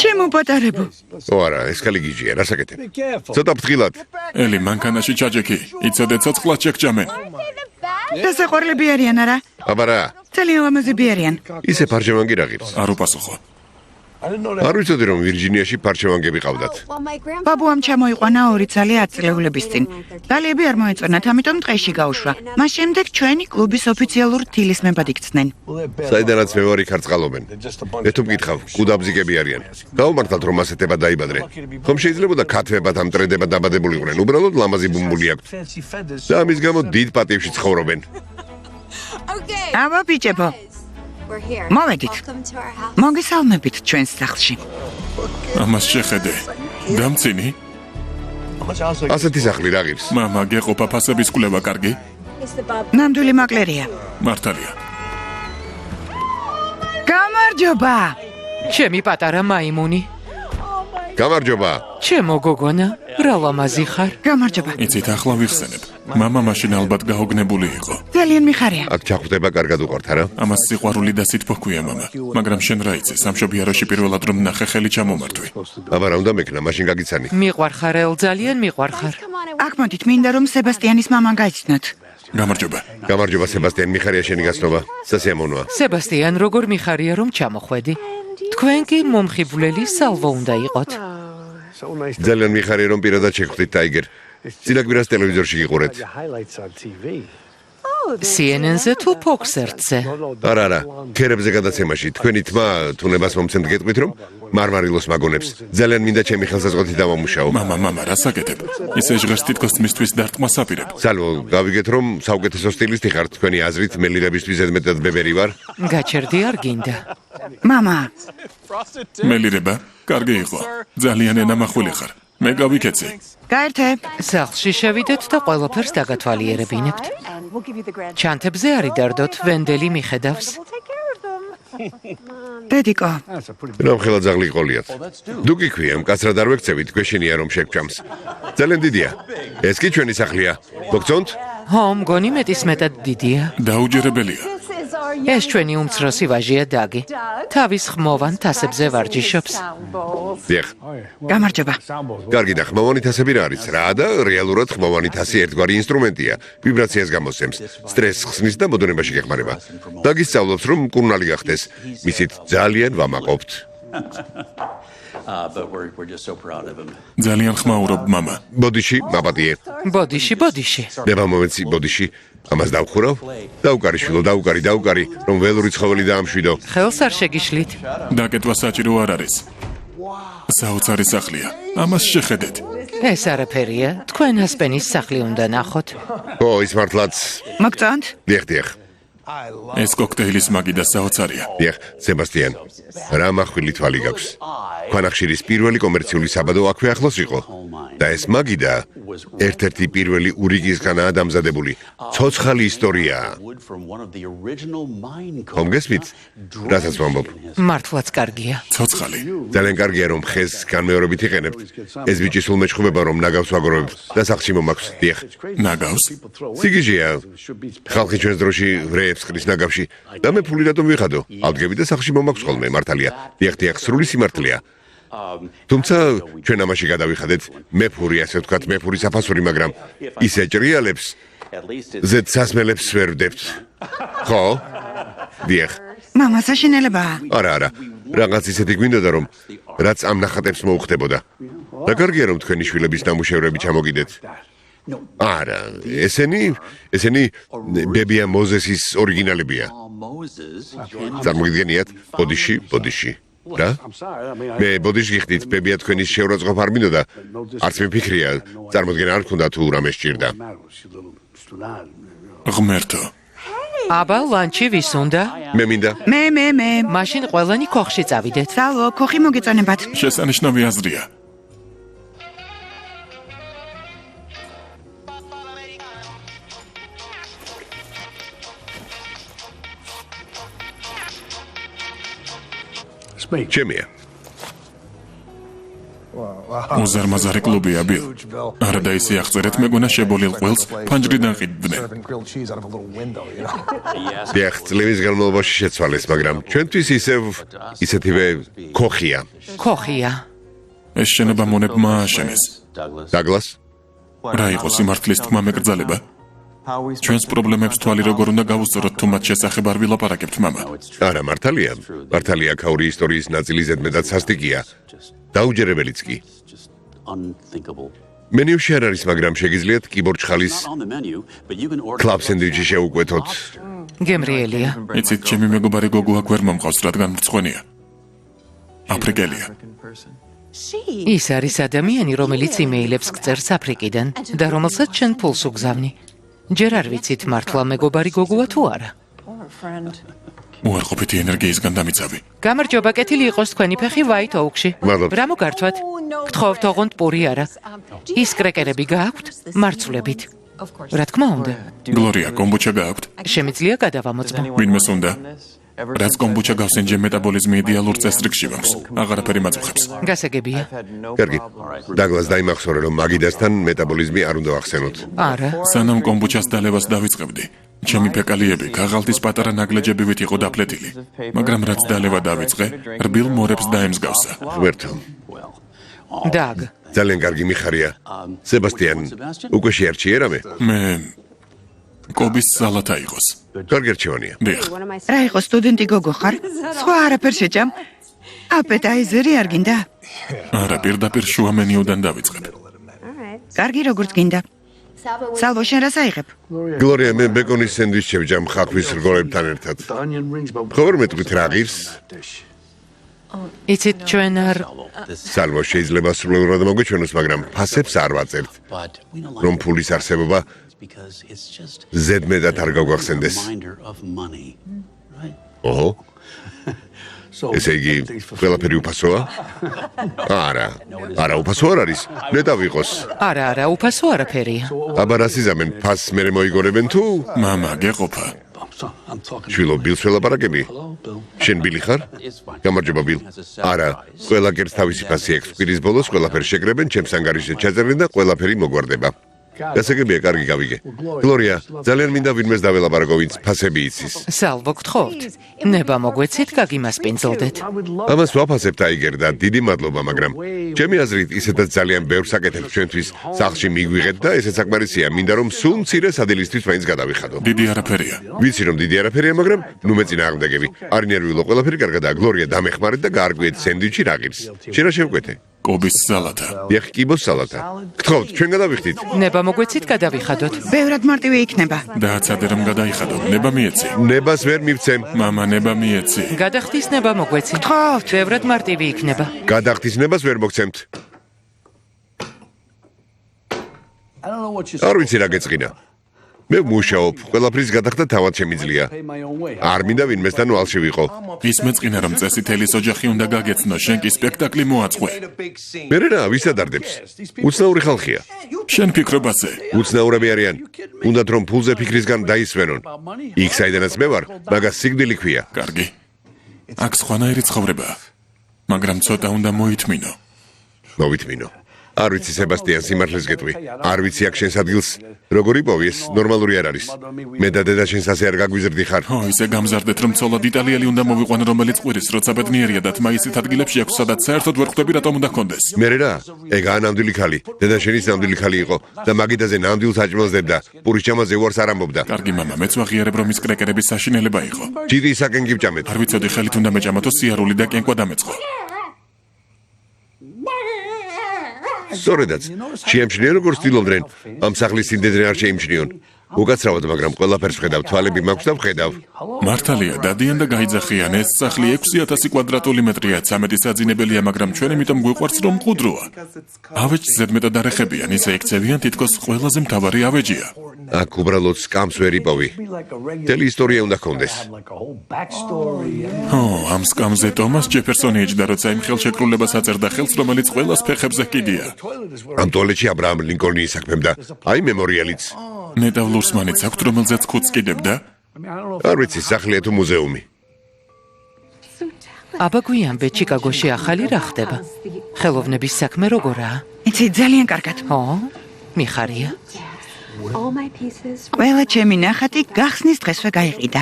Speaker 4: ჩემო პატარებო.
Speaker 3: არა, ეს ხალი გიჯია, რა საკეთებ? ცოტა ფრთხილად.
Speaker 2: ელი მანქანაში ჩაჯექი. იცოდე ცოცხლად შეგჭამენ.
Speaker 4: დასაყვარლები არიან არა?
Speaker 3: აბა რა?
Speaker 4: ძალიან ლამაზები არიან.
Speaker 3: ისე ფარჩევანგი რა ღირს?
Speaker 2: არ უპასუხო.
Speaker 3: არ ვიცოდი რომ ვირჯინიაში ფარჩევანგები ყავდათ.
Speaker 4: ბაბუამ ჩამოიყვანა 2 ძალი 10 წლეულების წინ. ძალიები არ მოეწონათ, ამიტომ ტყეში გაუშვა. მას შემდეგ ჩვენი კლუბის ოფიციალურ თილისმებად იქცნენ.
Speaker 3: საიდანაც მე ვარ იქ არ წყალობენ. მე თუ მკითხავ, კუდაბზიგები არიან. გავუმართალთ რომ ასეთებად დაიბადრე. ხომ შეიძლებოდა ქათვებად ამ ტრენდებად დაბადებულიყვნენ, უბრალოდ ლამაზი ბუმბული აქვთ. და ამის გამო დიდ პატივში ცხოვრობენ.
Speaker 4: აბა ბიჭებო, მოვედით. მოგესალმებით ჩვენს სახლში.
Speaker 2: ამას შეხედე. დამცინი?
Speaker 3: ასეთი სახლი რა ღირს?
Speaker 2: მამა, გეყოფა ფასების კვლევა კარგი?
Speaker 4: ნამდვილი მაკლერია.
Speaker 2: მართალია.
Speaker 4: გამარჯობა.
Speaker 8: ჩემი პატარა მაიმუნი.
Speaker 3: გამარჯობა.
Speaker 8: ჩემო გოგონა, რა ლამაზი ხარ.
Speaker 4: გამარჯობა.
Speaker 2: იცით, ახლა ვიხსენებ. მამა მაშინ ალბათ გაოგნებული იყო.
Speaker 4: ძალიან მიხარია.
Speaker 3: აქ ჩახვდება კარგად უყართ, არა?
Speaker 2: ამას სიყვარული და სითბო ჰქვია მამა. მაგრამ შენ რა იცი, სამშობიაროში პირველად რომ ნახე ხელი ჩამომართვი.
Speaker 3: აბა რა უნდა მექნა, მაშინ გაგიცანი.
Speaker 8: მიყვარხარ ელ, ძალიან მიყვარხარ.
Speaker 4: აქ მოდით, მინდა რომ სებასტიანის მამან გაიცნოთ.
Speaker 2: გამარჯობა.
Speaker 3: გამარჯობა სებასტიან, მიხარია შენი გაცნობა. სასიამოვნოა.
Speaker 8: სებასტიან, როგორ მიხარია რომ ჩამოხვედი. თქვენ კი მომხიბვლელი სალვო უნდა იყოთ.
Speaker 3: ძალიან მიხარია რომ პირადად შეგხვდით ტაიგერ. წილაკბირას ტელევიზორში გიყურეთ.
Speaker 8: CNN-ზე თუ Fox-ზე?
Speaker 3: არა, ქერებზე გადაცემაში. თქვენი თმა თუნებას მომცემთ გეტყვით რომ მარმარილოს მაგონებს. ძალიან მინდა ჩემი ხელსაწყოთი დავამუშაო.
Speaker 2: მამა, რა საკეთებ? ისე ჟღერს თითქოს მისთვის დარტყმას აპირებ.
Speaker 3: სალვო, გავიგეთ რომ საუკეთესო სტილისტი ხართ თქვენი აზრით, მელირებისთვის ზედმეტად ბებერი ვარ.
Speaker 8: გაჩერდი არ გინდა.
Speaker 4: მამა,
Speaker 2: მელირება? კარგი იყო. ძალიან ენამახვილი ხარ. მე გავიქეცი.
Speaker 4: გაერთე.
Speaker 8: სახლში შევიდეთ და ყველაფერს დაგათვალიერებინებთ. ჩანთებზე არ იდარდოთ, ვენდელი მიხედავს.
Speaker 4: დედიკო,
Speaker 3: რამხელა ძაღლი ყოლიათ. დუგი ქვია, მკაცრად არ ვექცევით, გვეშინია რომ შეგჭამს. ძალიან დიდია. ეს კი ჩვენი სახლია. მოგწონთ?
Speaker 8: ხო, მგონი მეტისმეტად დიდია.
Speaker 2: დაუჯერებელია.
Speaker 8: ეს ჩვენი უმცროსი ვაჟია დაგი. თავის ხმოვან თასებზე ვარჯიშობს.
Speaker 3: დიახ.
Speaker 4: გამარჯობა.
Speaker 3: კარგი და ხმოვანი თასები რა არის? რა და რეალურად ხმოვანი თასი ერთგვარი ინსტრუმენტია. ვიბრაციას გამოსცემს, სტრესს ხსნის და მოდონებაში გეხმარება. დაგისწავლოთ, რომ მკურნალი გახდეს. მისით ძალიან ვამაყობთ.
Speaker 2: ძალიან ხმაურობ მამა.
Speaker 3: ბოდიში, მაპატიე.
Speaker 8: ბოდიში.
Speaker 3: ნება მომეცი ბოდიში. ამას დავხურავ? დაუკარიშვილო, დაუკარი, რომ ველური ცხოველი დაამშვიდო.
Speaker 8: ხელს არ შეგიშლით.
Speaker 2: დაკეთვა საჭირო არ არის. საოცარი სახლია. ამას შეხედეთ.
Speaker 8: ეს არაფერია. თქვენ ასპენის სახლი უნდა ნახოთ.
Speaker 3: ო, ის მართლაც.
Speaker 4: მოგწონთ?
Speaker 3: დიახ.
Speaker 2: ეს კოქტეილის მაგი და საოცარია.
Speaker 3: დიახ, სებასტიან. რა მახვილი თვალი გაქვს. ქვანახშირის პირველი კომერციული საბადო აქვე ახლოს იყო. და ეს მაგიდა ერთ-ერთი პირველი ურიგისგანაა დამზადებული. ცოცხალი ისტორიაა. ხომ გესმით? რასაც ვამბობ?
Speaker 8: მართლაც კარგია.
Speaker 2: ცოცხალი.
Speaker 3: ძალიან კარგია რომ ხეს განმეორებით იყენებთ. ეს ბიჭი სულ მეჩხუბება რომ ნაგავს ვაგროვებ და სახლში მომაქვს. დიახ.
Speaker 2: ნაგავს?
Speaker 3: სიგიჟეა. ხალხი ჩვენს დროში ვრეებს ხრის ნაგავში და მე ფული რატომ ვიხადო? ავდგები და სახლში მომაქვს ხოლმე, მართალია. დიახ, სრული სიმართლეა. თუმცა ჩვენ ამაში გადავიხადეთ, მეფური, ასე ვთქვათ, მეფური საფასური, მაგრამ ის ეჭრიალებს, ზედ სასმელებს ვერ ვდებთ. ხო? დიახ.
Speaker 4: მამა საშინელებაა.
Speaker 3: არა, რაღაც ისეთი გვინდოდა რომ რაც ამ ნახატებს მოუხდებოდა. და კარგია რომ თქვენი შვილების ნამუშევრები ჩამოგიდეთ. არა, ესენი ბებია მოზესის ორიგინალებია. წარმოგიდგენიათ, ბოდიში. რა? მე ბოდიში გიხდით, ბებია თქვენის შეურაცხყოფა არ მინდოდა. არც მიფიქრია, წარმოდგენა არ ქონდა თუ რამე სჭირდა.
Speaker 2: ღმერთო.
Speaker 8: აბა, ლანჩი ვის უნდა?
Speaker 3: მე მინდა.
Speaker 4: მე.
Speaker 8: მაშინ ყველანი ქოხში წავიდეთ.
Speaker 4: სალო, ქოხი მოგეწონებათ.
Speaker 2: შესანიშნავი აზრია.
Speaker 3: ჩემია.
Speaker 2: უზარმაზარი კლუბია, ბილ. არა და ისე აღწერეთ, მეგონა შებოლილ ყველს ფანჯრიდან ყიდდნენ.
Speaker 3: დიახ, წლების განმავლობაში შეცვალეს, მაგრამ ჩვენთვის ისეთივე ქოხია.
Speaker 2: ეს შენობა მონებმა ააშენეს.
Speaker 3: დაგლას?
Speaker 2: რა იყო სიმართლის თქმა მეკრძალება? ჩვენს პრობლემებს თვალი როგორ უნდა გავუსწოროთ, თუ მათ შესახებ არ ვილაპარაკებთ, მამა?
Speaker 3: არა, მართალია. აქაური ისტორიის ნაწილი ზედმეტად სასტიკია. დაუჯერებელიც კი. მენიუში არ არის, მაგრამ შეგიძლიათ კიბორჩხალის კლაბ სენდვიჩი შეუკვეთოთ.
Speaker 8: გემრიელია.
Speaker 2: იცით, ჩემი მეგობარი გოგო აქ ვერ მომყავს, რადგან მრცხვენია. აფრიკელია.
Speaker 8: ის არის ადამიანი, რომელიც იმეილებს გწერს აფრიკიდან და რომელსაც შენ ფულს უგზავნი. ჯერ არ ვიცით მართლა მეგობარი გოგოა თუ არა.
Speaker 2: უარყოფითი ენერგიისგან დამიცავი.
Speaker 8: გამარჯობა, კეთილი იყოს თქვენი ფეხი White Oak-ში.
Speaker 3: მადლობა.
Speaker 8: რა მოგართვათ? გთხოვთ ოღონდ პური არა. ის კრეკერები გააქვთ მარცვლებით. რა თქმა უნდა.
Speaker 2: გლორია, კომბუჩა გააქვთ?
Speaker 8: შემიძლია გადავამოწმო.
Speaker 2: ვინმეს უნდა? რაც კომბუჩა გავსენჯე მეტაბოლიზმი იდეალურ წესრიგში მაქვს. აღარაფერი მაწუხებს.
Speaker 8: გასაგებია.
Speaker 3: კარგი. დაგლას დაიმახსოვრე რომ მაგიდასთან მეტაბოლიზმი არ უნდა ახსენოთ.
Speaker 8: არა.
Speaker 2: სანამ კომბუჩას დალევას დავიწყებდი, ჩემი ფეკალიები ქაღალდის პატარა ნაგლეჯებივით იყო დაფლეთილი, მაგრამ რაც დალევა დავიწყე, რბილ მორებს დაემსგავსა.
Speaker 3: ღმერთო.
Speaker 8: დაგ.
Speaker 3: ძალიან კარგი მიხარია. სებასტიან, უკვე შეარჩიე რამე?
Speaker 2: მე კობის სალათა იყოს.
Speaker 3: კარგი რჩევანია.
Speaker 2: დიახ.
Speaker 4: რა იყო სტუდენტი გოგო ხარ? სხვა არაფერ შეჭამ. აპეტაიზერი არ გინდა?
Speaker 2: არა, პირდაპირ შუა მენიუდან დავიწყებ.
Speaker 4: კარგი, როგორც გინდა. სალვო, შენ რას აიღებ?
Speaker 3: გლორია, მე ბეკონის სენდვიჩს შევჭამ ხახვის რგოლებთან ერთად. ხო ვერ მეტყვით რა ღირს?
Speaker 8: იცით ჩვენ არ
Speaker 3: სალვო, შეიძლება სრულიად მოგვიჩვენოს, მაგრამ ფასებს არ ვაწერთ. რომ ფულის არსებობა ზედმეტად არ გაგვახსენდეს. ოჰო. ესე იგი, ყველაფერი უფასოა? არა, უფასო არ არის. ნეტავ იყოს.
Speaker 8: არა, უფასო არაფერია.
Speaker 3: აბა რა სიზამენ, ფასს მერე მოიგონებენ თუ?
Speaker 2: მამა, გეყოფა.
Speaker 3: შვილო, ბილს ველაპარაკები? შენ ბილი ხარ? გამარჯობა, ბილ. არა, ყველა კერძ თავისი ფასი აქვს. კვირის ბოლოს ყველაფერს შეკრებენ, ჩემს ანგარიშზე ჩაწერენ და ყველაფერი მოგვარდება. გასაგებია, კარგი გავიგე. გლორია, ძალიან მინდა ვინმეს დაველაპარაკო, ვინც ფასები იცის.
Speaker 8: სალვო გთხოვთ. ნება მოგვეცით, გაგიმასპინძლდეთ.
Speaker 3: ამას ვაფასებთ აიგერ და დიდი მადლობა, მაგრამ ჩემი აზრით ისედაც ძალიან ბევრს აკეთებს ჩვენთვის სახლში მიგვიღეთ და ესეც საკმარისია, მინდა რომ სულ მცირე სადილისთვის მაინც გადავიხადო.
Speaker 2: დიდი არაფერია.
Speaker 3: ვიცი რომ დიდი არაფერია, მაგრამ ნუ მე წინააღმდეგები. არ ნერვიულო, ყველაფერი კარგადაა. გლორია, დამეხმარეთ და გაარკვიეთ სენდვიჩი რა ღირს. შენ რა შევკვეთე?
Speaker 2: კობის სალათა.
Speaker 3: დიახ, კიბოს სალათა. გთხოვთ, ჩვენ გადავიხდით.
Speaker 8: ნება მოგვეცით, გადავიხადოთ.
Speaker 4: ბევრად მარტივი იქნება.
Speaker 2: დააცადე რომ გადაიხადო. ნება მიეცი.
Speaker 3: ნებას ვერ მივცემ.
Speaker 2: მამა ნება მიეცი.
Speaker 8: გადახდის ნება მოგვეცით.
Speaker 4: გთხოვთ.
Speaker 8: ბევრად მარტივი იქნება.
Speaker 3: გადახდის ნებას ვერ მოგცემთ.
Speaker 9: I don't know what you're
Speaker 3: არ ვიცი რა გეწყინა. მე მუშაობ, ყველაფრის გადახდა თავად შემიძლია.
Speaker 9: pay my own way.
Speaker 3: არ მინდა ვინმესთან ვალში ვიყო.
Speaker 2: ის მეწყინა რომ წესი თელის ოჯახი უნდა გაგეცნო, შენ კი სპექტაკლი მოაწყვე.
Speaker 3: მე რა ვისადარდებს? უცნაური ხალხია.
Speaker 2: შენ ფიქრობ ასე?
Speaker 3: უცნაურები არიან. უნდათ რომ ფულზე ფიქრისგან დაისვენონ. იქ საიდანაც მე ვარ, მაგას სიკვდილი ქვია.
Speaker 2: კარგი. აქ სხვანაირი ცხოვრებაა. მაგრამ ცოტა უნდა მოითმინო.
Speaker 3: მოვითმინო. არ ვიცი სებასტიან სიმართლეს გეტყვი. არ ვიცი აქ შენს ადგილს როგორი პოვიეს, ნორმალური არ არის. მე და დედა შენს ასე არ გაგვიზრდი ხარ.
Speaker 2: ო, ისე გამზარდეთ რომ ცოლად იტალიელი უნდა მოვიყვანო, რომელიც ყვირის, როცა ბედნიერია და თმა ისეთ ადგილებში აქვს, სადაც საერთოდ ვერ ხვდები რატომ უნდა გქონდეს.
Speaker 3: მე რა? ეგაა ნამდვილი ხალი. დედა შენის ნამდვილი ხალი იყო და მაგიდაზე ნამდვილს აჭმელსდებდა. პურის ჭამაზე უარს არ ამბობდა.
Speaker 2: კარგი მამა, მეც ვაღიარებ რომ ის კრეკერების საშინელება იყო.
Speaker 3: ჭირი ისაკენ გიბჭამეთ.
Speaker 2: არ ვიცოდი ხელით უნდა მეჭამათო სიარული და კენკვა დამეწყო.
Speaker 3: სწორედაც, შეემჩნიე როგორ ცდილობდნენ ამ სახლის სიმდედრე არ შეიმჩნიონ. უკაცრავად, მაგრამ ყველაფერს ვხედავ, თვალები მაქვს და ვხედავ.
Speaker 2: მართალია, დადიან და გაიძახიან, ეს სახლი 6000 კვადრატული მეტრია, 13 საძინებელია, მაგრამ ჩვენ იმიტომ გვიყვარს რომ მყუდროა. ავეჯს ზედმეტად არ ეხებიან, ისე იქცევიან თითქოს ყველაზე მთავარი ავეჯია.
Speaker 3: აქ უბრალოდ სკამს ვერ იპოვი. მთელი ისტორია უნდა ჰქონდეს.
Speaker 9: Like a whole backstory.
Speaker 2: ო, ამ სკამზე თომას ჯეფერსონი ეჯდა, როცა იმ ხელშეკრულებას აწერდა ხელს, რომელიც ყველას ფეხებზე ჰკიდია.
Speaker 3: ამ ტუალეტში აბრაამ ლინკოლნი ისაქმებდა. აი მემორიალიც.
Speaker 2: ნეტავლურს მანიც აქვთ, რომელზეც ხუთს კიდებდა?
Speaker 3: არ ვიცი, სახლია თუ მუზეუმი.
Speaker 8: აბა გვიანბე, ჩიკაგოში ახალი რა ხდება? ხელოვნების საქმე როგორაა?
Speaker 4: იცი, ძალიან კარგად.
Speaker 8: ო, მიხარია.
Speaker 6: All my pieces.
Speaker 4: ყველა ჩემი ნახატი გახსნის დღესვე გაიყიდა.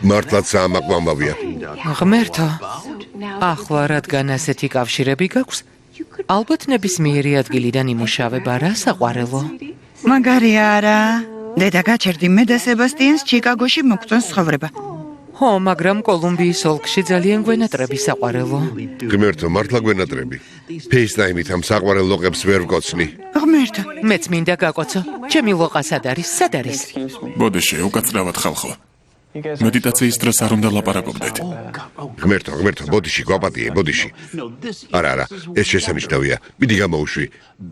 Speaker 3: მართლაც საამაყო ამბავია.
Speaker 8: ღმერთო, ახლა რადგან ასეთი კავშირები გაქვს, ალბათ ნებისმიერი ადგილიდან იმუშავება რა საყვარელო.
Speaker 4: მაგარი არა. დედა გაჩერდი მე და სებასტიანს ჩიკაგოში მოგწონს ცხოვრება.
Speaker 8: ო, მაგრამ კოლუმბიის ოლქში ძალიან გვენატრები საყვარელო.
Speaker 3: ღმერთო, მართლა გვენატრები. ფეისტაიმით ამ საყვარელ ლოყებს ვერ ვკოცნი.
Speaker 4: ღმერთო,
Speaker 8: მეც მინდა გაკოცო. ჩემი ლოყა სად არის? სად არის?
Speaker 2: ბოდიში, უკაცრავად ხალხო. მედიტაციის დროს არ უნდა ლაპარაკობდეთ.
Speaker 3: ღმერთო, ბოდიში, გვაპატიე, ბოდიში. არა, ეს შესანიშნავია. მიდი გამოუშვი.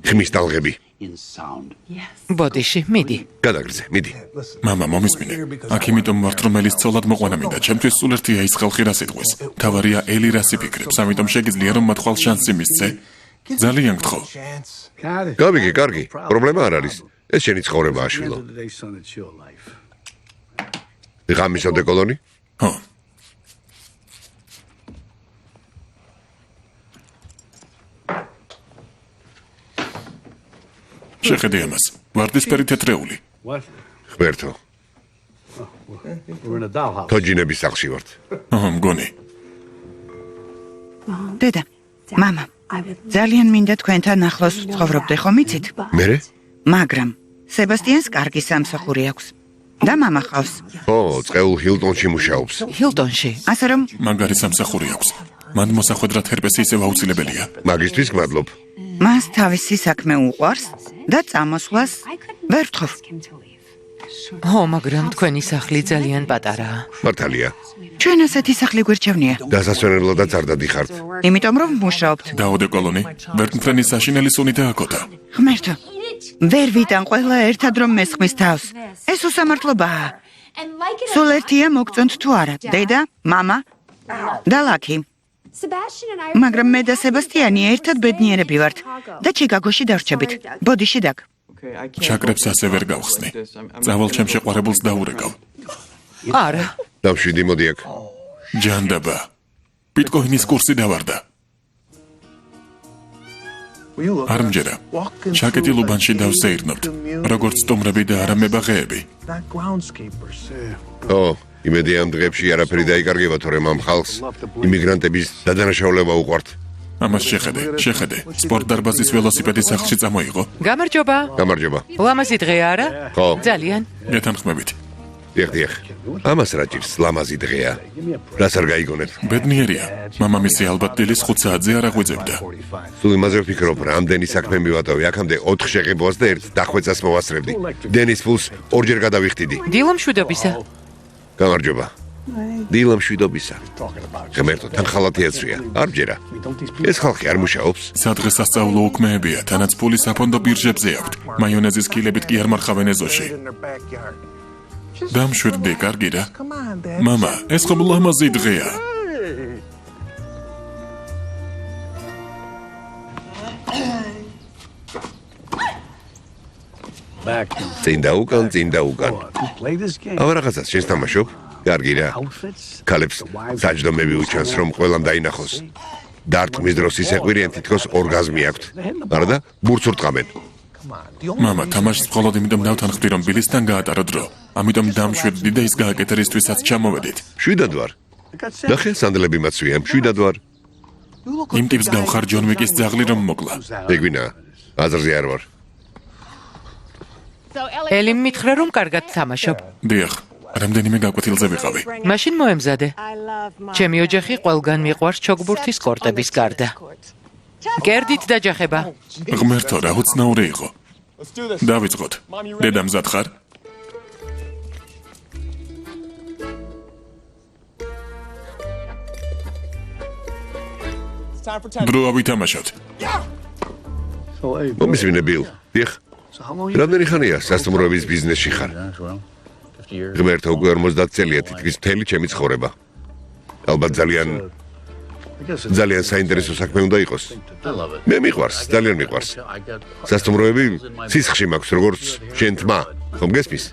Speaker 3: ხმის ტალღები.
Speaker 8: ბოდიში, მიდი.
Speaker 3: გადაგრძე, მიდი.
Speaker 2: მამა, მომისმინე. აქ იმიტომ ვართ, რომელიც ცოლად მოყვანა მინდა. ჩემთვის სულ ერთია ის ხალხი რას იტყვის. თავარია ელი რას იფიქრებს, ამიტომ შეგიძლია რომ მათ ხვალ შანსი მისცე. ძალიან გთხოვ.
Speaker 3: გავიგე, კარგი. პრობლემა არ არის. ეს შენი ცხოვრებაა, შვილო.
Speaker 9: Today, son, it's your life.
Speaker 3: ღამისო დეკოლონი?
Speaker 2: ხო. შეხედე ამას. ვარდისფერი თეთრეული.
Speaker 9: What?
Speaker 3: ღმერთო,
Speaker 9: We're in a dollhouse.
Speaker 3: თოჯინების სახლში ვართ.
Speaker 2: აჰა, მგონი.
Speaker 4: დედა, მამა, ძალიან მინდა თქვენთან ახლოს ვცხოვრობდე, ხომ იცით?
Speaker 3: მერე?
Speaker 4: მაგრამ სებასტიანს კარგი სამსახური აქვს. და მამა ყავს.
Speaker 3: ო, წყეულ ჰილტონში მუშაობს.
Speaker 8: ჰილტონში.
Speaker 4: ასე რომ
Speaker 2: მაგარი სამსახური აქვს. მან მოსახვედრად ჰერპესი ისევ აუცილებელია.
Speaker 3: მაგისტრის გმადლობ.
Speaker 4: მას თავისი საქმე უყვარს და წამოსვლას ვერ ვთხოვ.
Speaker 8: ო, მაგრამ თქვენი სახლი ძალიან პატარაა.
Speaker 3: მართალია.
Speaker 4: ჩვენ ასეთი სახლი გვერჩევნია.
Speaker 3: დასასვენებლადაც არ დადიხართ.
Speaker 4: იმიტომ რომ ვმუშაობთ.
Speaker 2: დაოდე კოლონი. ვერტმფრენი საშინელი სუნი დააკოთა.
Speaker 4: ღმერთო, ვერ ვიტან ყველა ერთად რომ მესხმის თავს. ეს უსამართლობაა. სულ ერთია მოგწონთ თუ არა, დედა, მამა და ლაკი. მაგრამ მე და სებასტიანი ერთად ბედნიერები ვართ და ჩიკაგოში დავრჩებით. ბოდიში დაგ.
Speaker 2: ჩაკრებს ასე ვერ გავხსნი. წავალ ჩემ შეყვარებულს დაურეკავ.
Speaker 8: არა.
Speaker 3: დავშვიდი, მოდი აქ.
Speaker 2: ჯანდაბა. ბიტკოინის კურსი დავარდა. არ მჯერა. ჩაკეტილ უბანში დავსეირნობთ, როგორც სტუმრები და არა მებაღეები.
Speaker 3: ო, იმედი ამ დღეებში არაფერი დაიკარგება, თორემ ამ ხალხს იმიგრანტების დადანაშაულება უყვართ.
Speaker 2: ამას შეხედე. სპორტ დარბაზის ველოსიპედი სახლში წამოიღო.
Speaker 8: გამარჯობა.
Speaker 3: გამარჯობა.
Speaker 8: ლამაზი დღე არა?
Speaker 3: ხო.
Speaker 8: ძალიან.
Speaker 2: გეთანხმებით.
Speaker 3: დიახ. ამას რა ჭირს, ლამაზი დღეა. რას არ გაიგონებ?
Speaker 2: ბედნიერია. მამამისი ალბათ დილის 5 საათზე არ აღვიძებდა.
Speaker 3: სულ იმაზე ვფიქრობ, რამდენი საქმე მივატოვე, აქამდე 4 შეღებვას და 1 დახვეწას მოვასწრებდი. დენის ფულს ორჯერ გადავიხდიდი.
Speaker 8: დილამშვიდობისა.
Speaker 3: გამარჯობა. დილამშვიდობისა. ღმერთო, თან ხალათი აცვია. არ მჯერა. ეს ხალხი არ მუშაობს.
Speaker 2: სადღესასწაულო უქმეებია, თანაც ფული საფონდო ბირჟებზე აქვთ. მაიონეზის კილებით კი არ მარხავენ ეზოში. დამშვიდდი, კარგი რა. მამა, ეს ხომ ლამაზი დღეა. წინ და უკან. აბა რაღაცას შენს თამაშობ? კარგი რა. ქალებს საჯდომები უჩანს, რომ ყველამ დაინახოს. დარტყმის დროს ისე ყვირიან, თითქოს ორგაზმი აქვთ. არა და ბურთს ურტყამენ. მამა, თამაშს მხოლოდ იმიტომ დავთანხმდი, რომ ბილისთან გაატარო დრო. ამიტომ დამშვიდდი და ის გააკეთა რისთვისაც ჩამოვედით.
Speaker 3: შვიდად ვარ. ნახე, სანდლები მაცვია, შვიდად ვარ.
Speaker 2: იმ ტიპს გავხარ ჯონ ვიკის ძაღლი რომ მოკლა.
Speaker 3: ეგვინა, აზრზე არ ვარ.
Speaker 8: ელიმ მითხრა რომ კარგად თამაშობ.
Speaker 2: დიახ, რამდენიმე გაკვეთილზე ვიყავი.
Speaker 8: მაშინ მოემზადე. ჩემი ოჯახი ყველგან მიყვარს ჩოგბურთის კორტების გარდა. კერდით დაჯახება.
Speaker 2: ღმერთო, რა უცნაური იყო. დავიწყოთ. დედა მზად ხარ? დროა ვითამაშოთ.
Speaker 3: მომისმინე ბილ. დიახ. რამდენი ხანია სასტუმროების ბიზნესში ხარ? ღმერთო, უკვე 50 წელია თითქმის მთელი ჩემი ცხოვრება. ალბათ ძალიან საინტერესო საქმე უნდა იყოს. მე მიყვარს, ძალიან მიყვარს. სასტუმროები სისხლში მაქვს, როგორც შენ თმა. ხომ გესმის?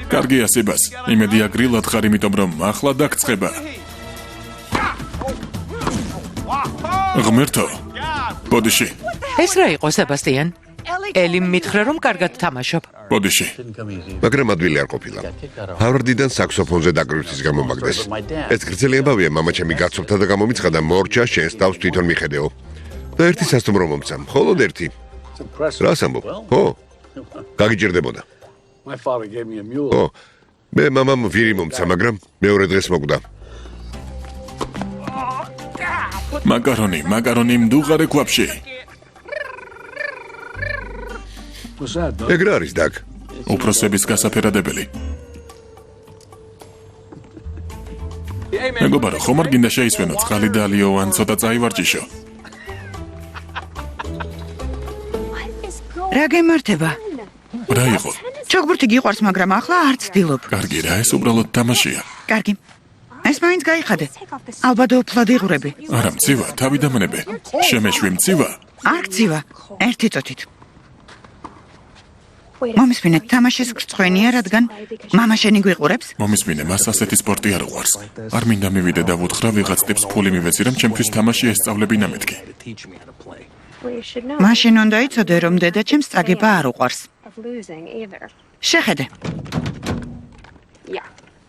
Speaker 2: კარგია, სიბას. იმედი აგრილად ხარ, იმიტომ რომ ახლა დაგწყება. ღმერთო, ბოდიში.
Speaker 8: ეს რა იყო, სებასტიან? ელიმ მითხრა რომ კარგად თამაშობ.
Speaker 2: ბოდიში.
Speaker 3: მაგრამ ადვილი არ ყოფილა. ჰარვარდიდან საქსოფონზე დაკვრივის გამომაგდეს. ეს გრძელი ამბავია, მამა ჩემი გაცოფთა და გამომიცხა და მორჩა შენს თავს თვითონ მიხედეო. და ერთი სასტუმრო მომცა, მხოლოდ ერთი. რას ამბობ? ხო. გაგიჭირდებოდა. ხო. მე მამამ ვირი მომცა, მაგრამ მეორე დღეს მოკვდა.
Speaker 2: მაკარონი მდუღარე ქვაფში.
Speaker 3: ეგ რა არის, დაგ?
Speaker 2: უფროსების გასაფერადებელი. მეგობარო, ხომ არ გინდა შეისვენო წყალი და ალიო ან ცოტა წაივარჯიშო?
Speaker 4: რა გემართება?
Speaker 2: რა იყო?
Speaker 4: ჩოგბურთი გიყვარს, მაგრამ ახლა არ ცდილობ.
Speaker 2: კარგი რა, ეს უბრალოდ თამაშია.
Speaker 4: კარგი. ეს მაინც გაიხადე. ალბათ უფლად იღვრები.
Speaker 2: არა, მცივა, თავი დამნებე. შემეშვი მცივა.
Speaker 4: არ გცივა. ერთი წუთით. მომისმინეთ, თამაშის გრწყვენია, რადგან მამა შენი გვიყურებს?
Speaker 2: მომისმინე, მას ასეთი სპორტი არ უყვარს. არ მინდა მივიდე და ვუთხრა ვიღაც ტიპს ფული მივეცი, რომ ჩემთვის თამაში ესწავლებინა მეთქი.
Speaker 4: მაშინ უნდა იცოდე, რომ დედა ჩემს წაგება არ უყვარს. შეხედე.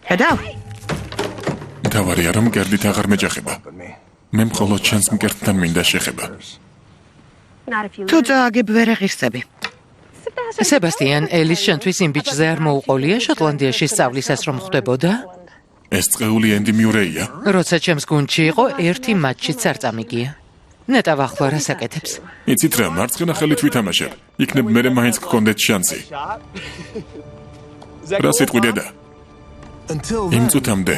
Speaker 4: ხედავ?
Speaker 2: მთავარია, რომ კერდით აღარ მეჯახება. მე მხოლოდ ჩანს მკერდთან მინდა შეხება.
Speaker 4: თუ წააგებ ვერ ეღირსები.
Speaker 8: სებასტიან, ელის შენთვის იმ ბიჭზე არ მოუყოლია შოტლანდიაში სწავლისას რომ ხვდებოდა?
Speaker 2: ეს წეული ენდი მიურეია.
Speaker 8: როცა ჩემს გუნდში იყო, ერთი მატჩიც არ წამიგია. ნეტავ ახლა რას აკეთებს?
Speaker 2: იცით რა, მარცხენა ხელით ვითამაშებ. იქნებ მერე მაინც გქონდეთ შანსი. რა სიტყვი დედა? იმ წუთამდე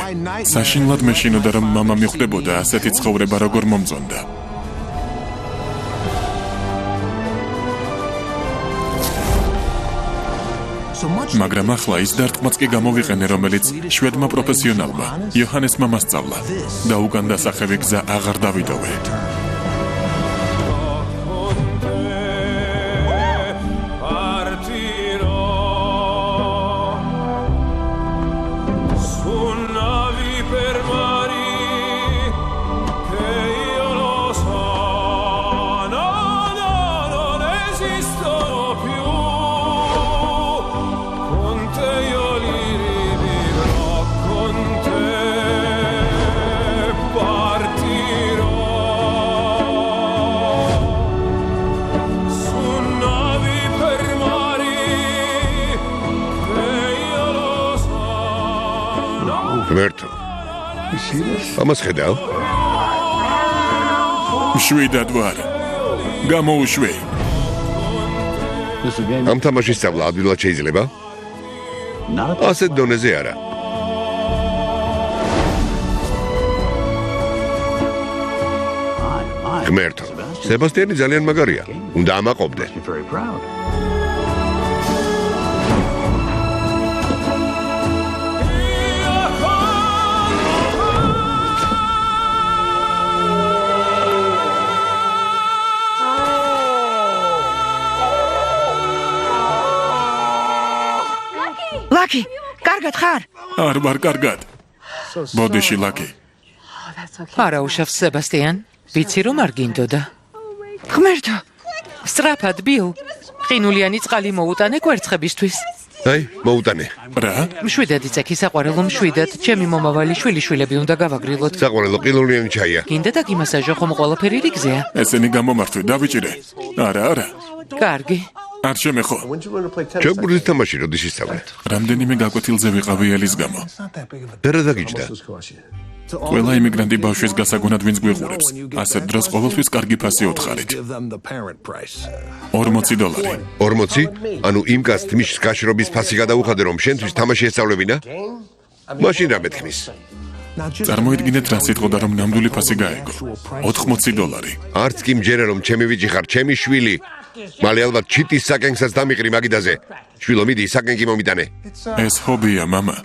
Speaker 2: საშინლად მეშინოდა, რომ მამა მიხვდებოდა ასეთი ცხოვრება როგორ მომწონდა. მაგრამ ახლა ის დარტყმაც კი გამოვიყენე, რომელიც შვედმა პროფესიონალმა იოჰანესმა მასწავლა და უკან დასახევი გზა აღარ დავიტოვე.
Speaker 3: ამას ხედავ?
Speaker 2: შვიდად ვარ. გამოუშვი.
Speaker 3: ამ თამაშის სწავლა ადვილად შეიძლება? ასეთ დონეზე არა. ღმერთო, სებასტიანი ძალიან მაგარია. უნდა ამაყობდე.
Speaker 4: ლაკი, კარგად ხარ?
Speaker 2: არ ვარ კარგად. ბოდიში ლაკი.
Speaker 8: არა უშავს სებასტიან. ვიცი რომ არ გინდოდა.
Speaker 4: ღმერთო,
Speaker 8: სწრაფად ბილ. ყინულიანი წყალი მოუტანე კვერცხებისთვის.
Speaker 3: აი, მოუტანე.
Speaker 2: რა?
Speaker 8: მშვიდად იცექი საყვარელო მშვიდად. ჩემი მომავალი შვილიშვილები უნდა გავაგრილოთ.
Speaker 3: საყვარელო ყინულიანი ჩაია.
Speaker 8: გინდა დაგიმასაჟო ხომ ყველაფერი რიგზეა?
Speaker 2: ესენი გამომართვე, დავიჭირე. არა.
Speaker 8: კარგი.
Speaker 2: არ შემეხო.
Speaker 3: ჩვენ გულის თამაში როდის ისწავლე?
Speaker 2: რამდენიმე გაკვეთილზე ვიყავი ელის გამო.
Speaker 3: რა დაგიჯდა?
Speaker 2: ყველა იმიგრანტი ბავშვის გასაგონად ვინც გვიყურებს. ასეთ დროს ყოველთვის კარგი ფასი ოთხარით. $40.
Speaker 3: 40? ანუ იმ კაც თმის გაშრობის ფასი გადაუხადე რომ შენთვის თამაში ესწავლებინა? მაშინ რა მეთქმის?
Speaker 2: წარმოიდგინეთ რა სიტყოდა რომ ნამდვილი ფასი გაეგო. $80.
Speaker 3: არც კი მჯერა რომ ჩემი ვიჭი ხარ, ჩემი შვილი. მალე ალბათ ჩიტის საკენკსაც დამიყრი მაგიდაზე. შვილო მიდი საკენკი მომიტანე.
Speaker 2: ეს ჰობია, მამა.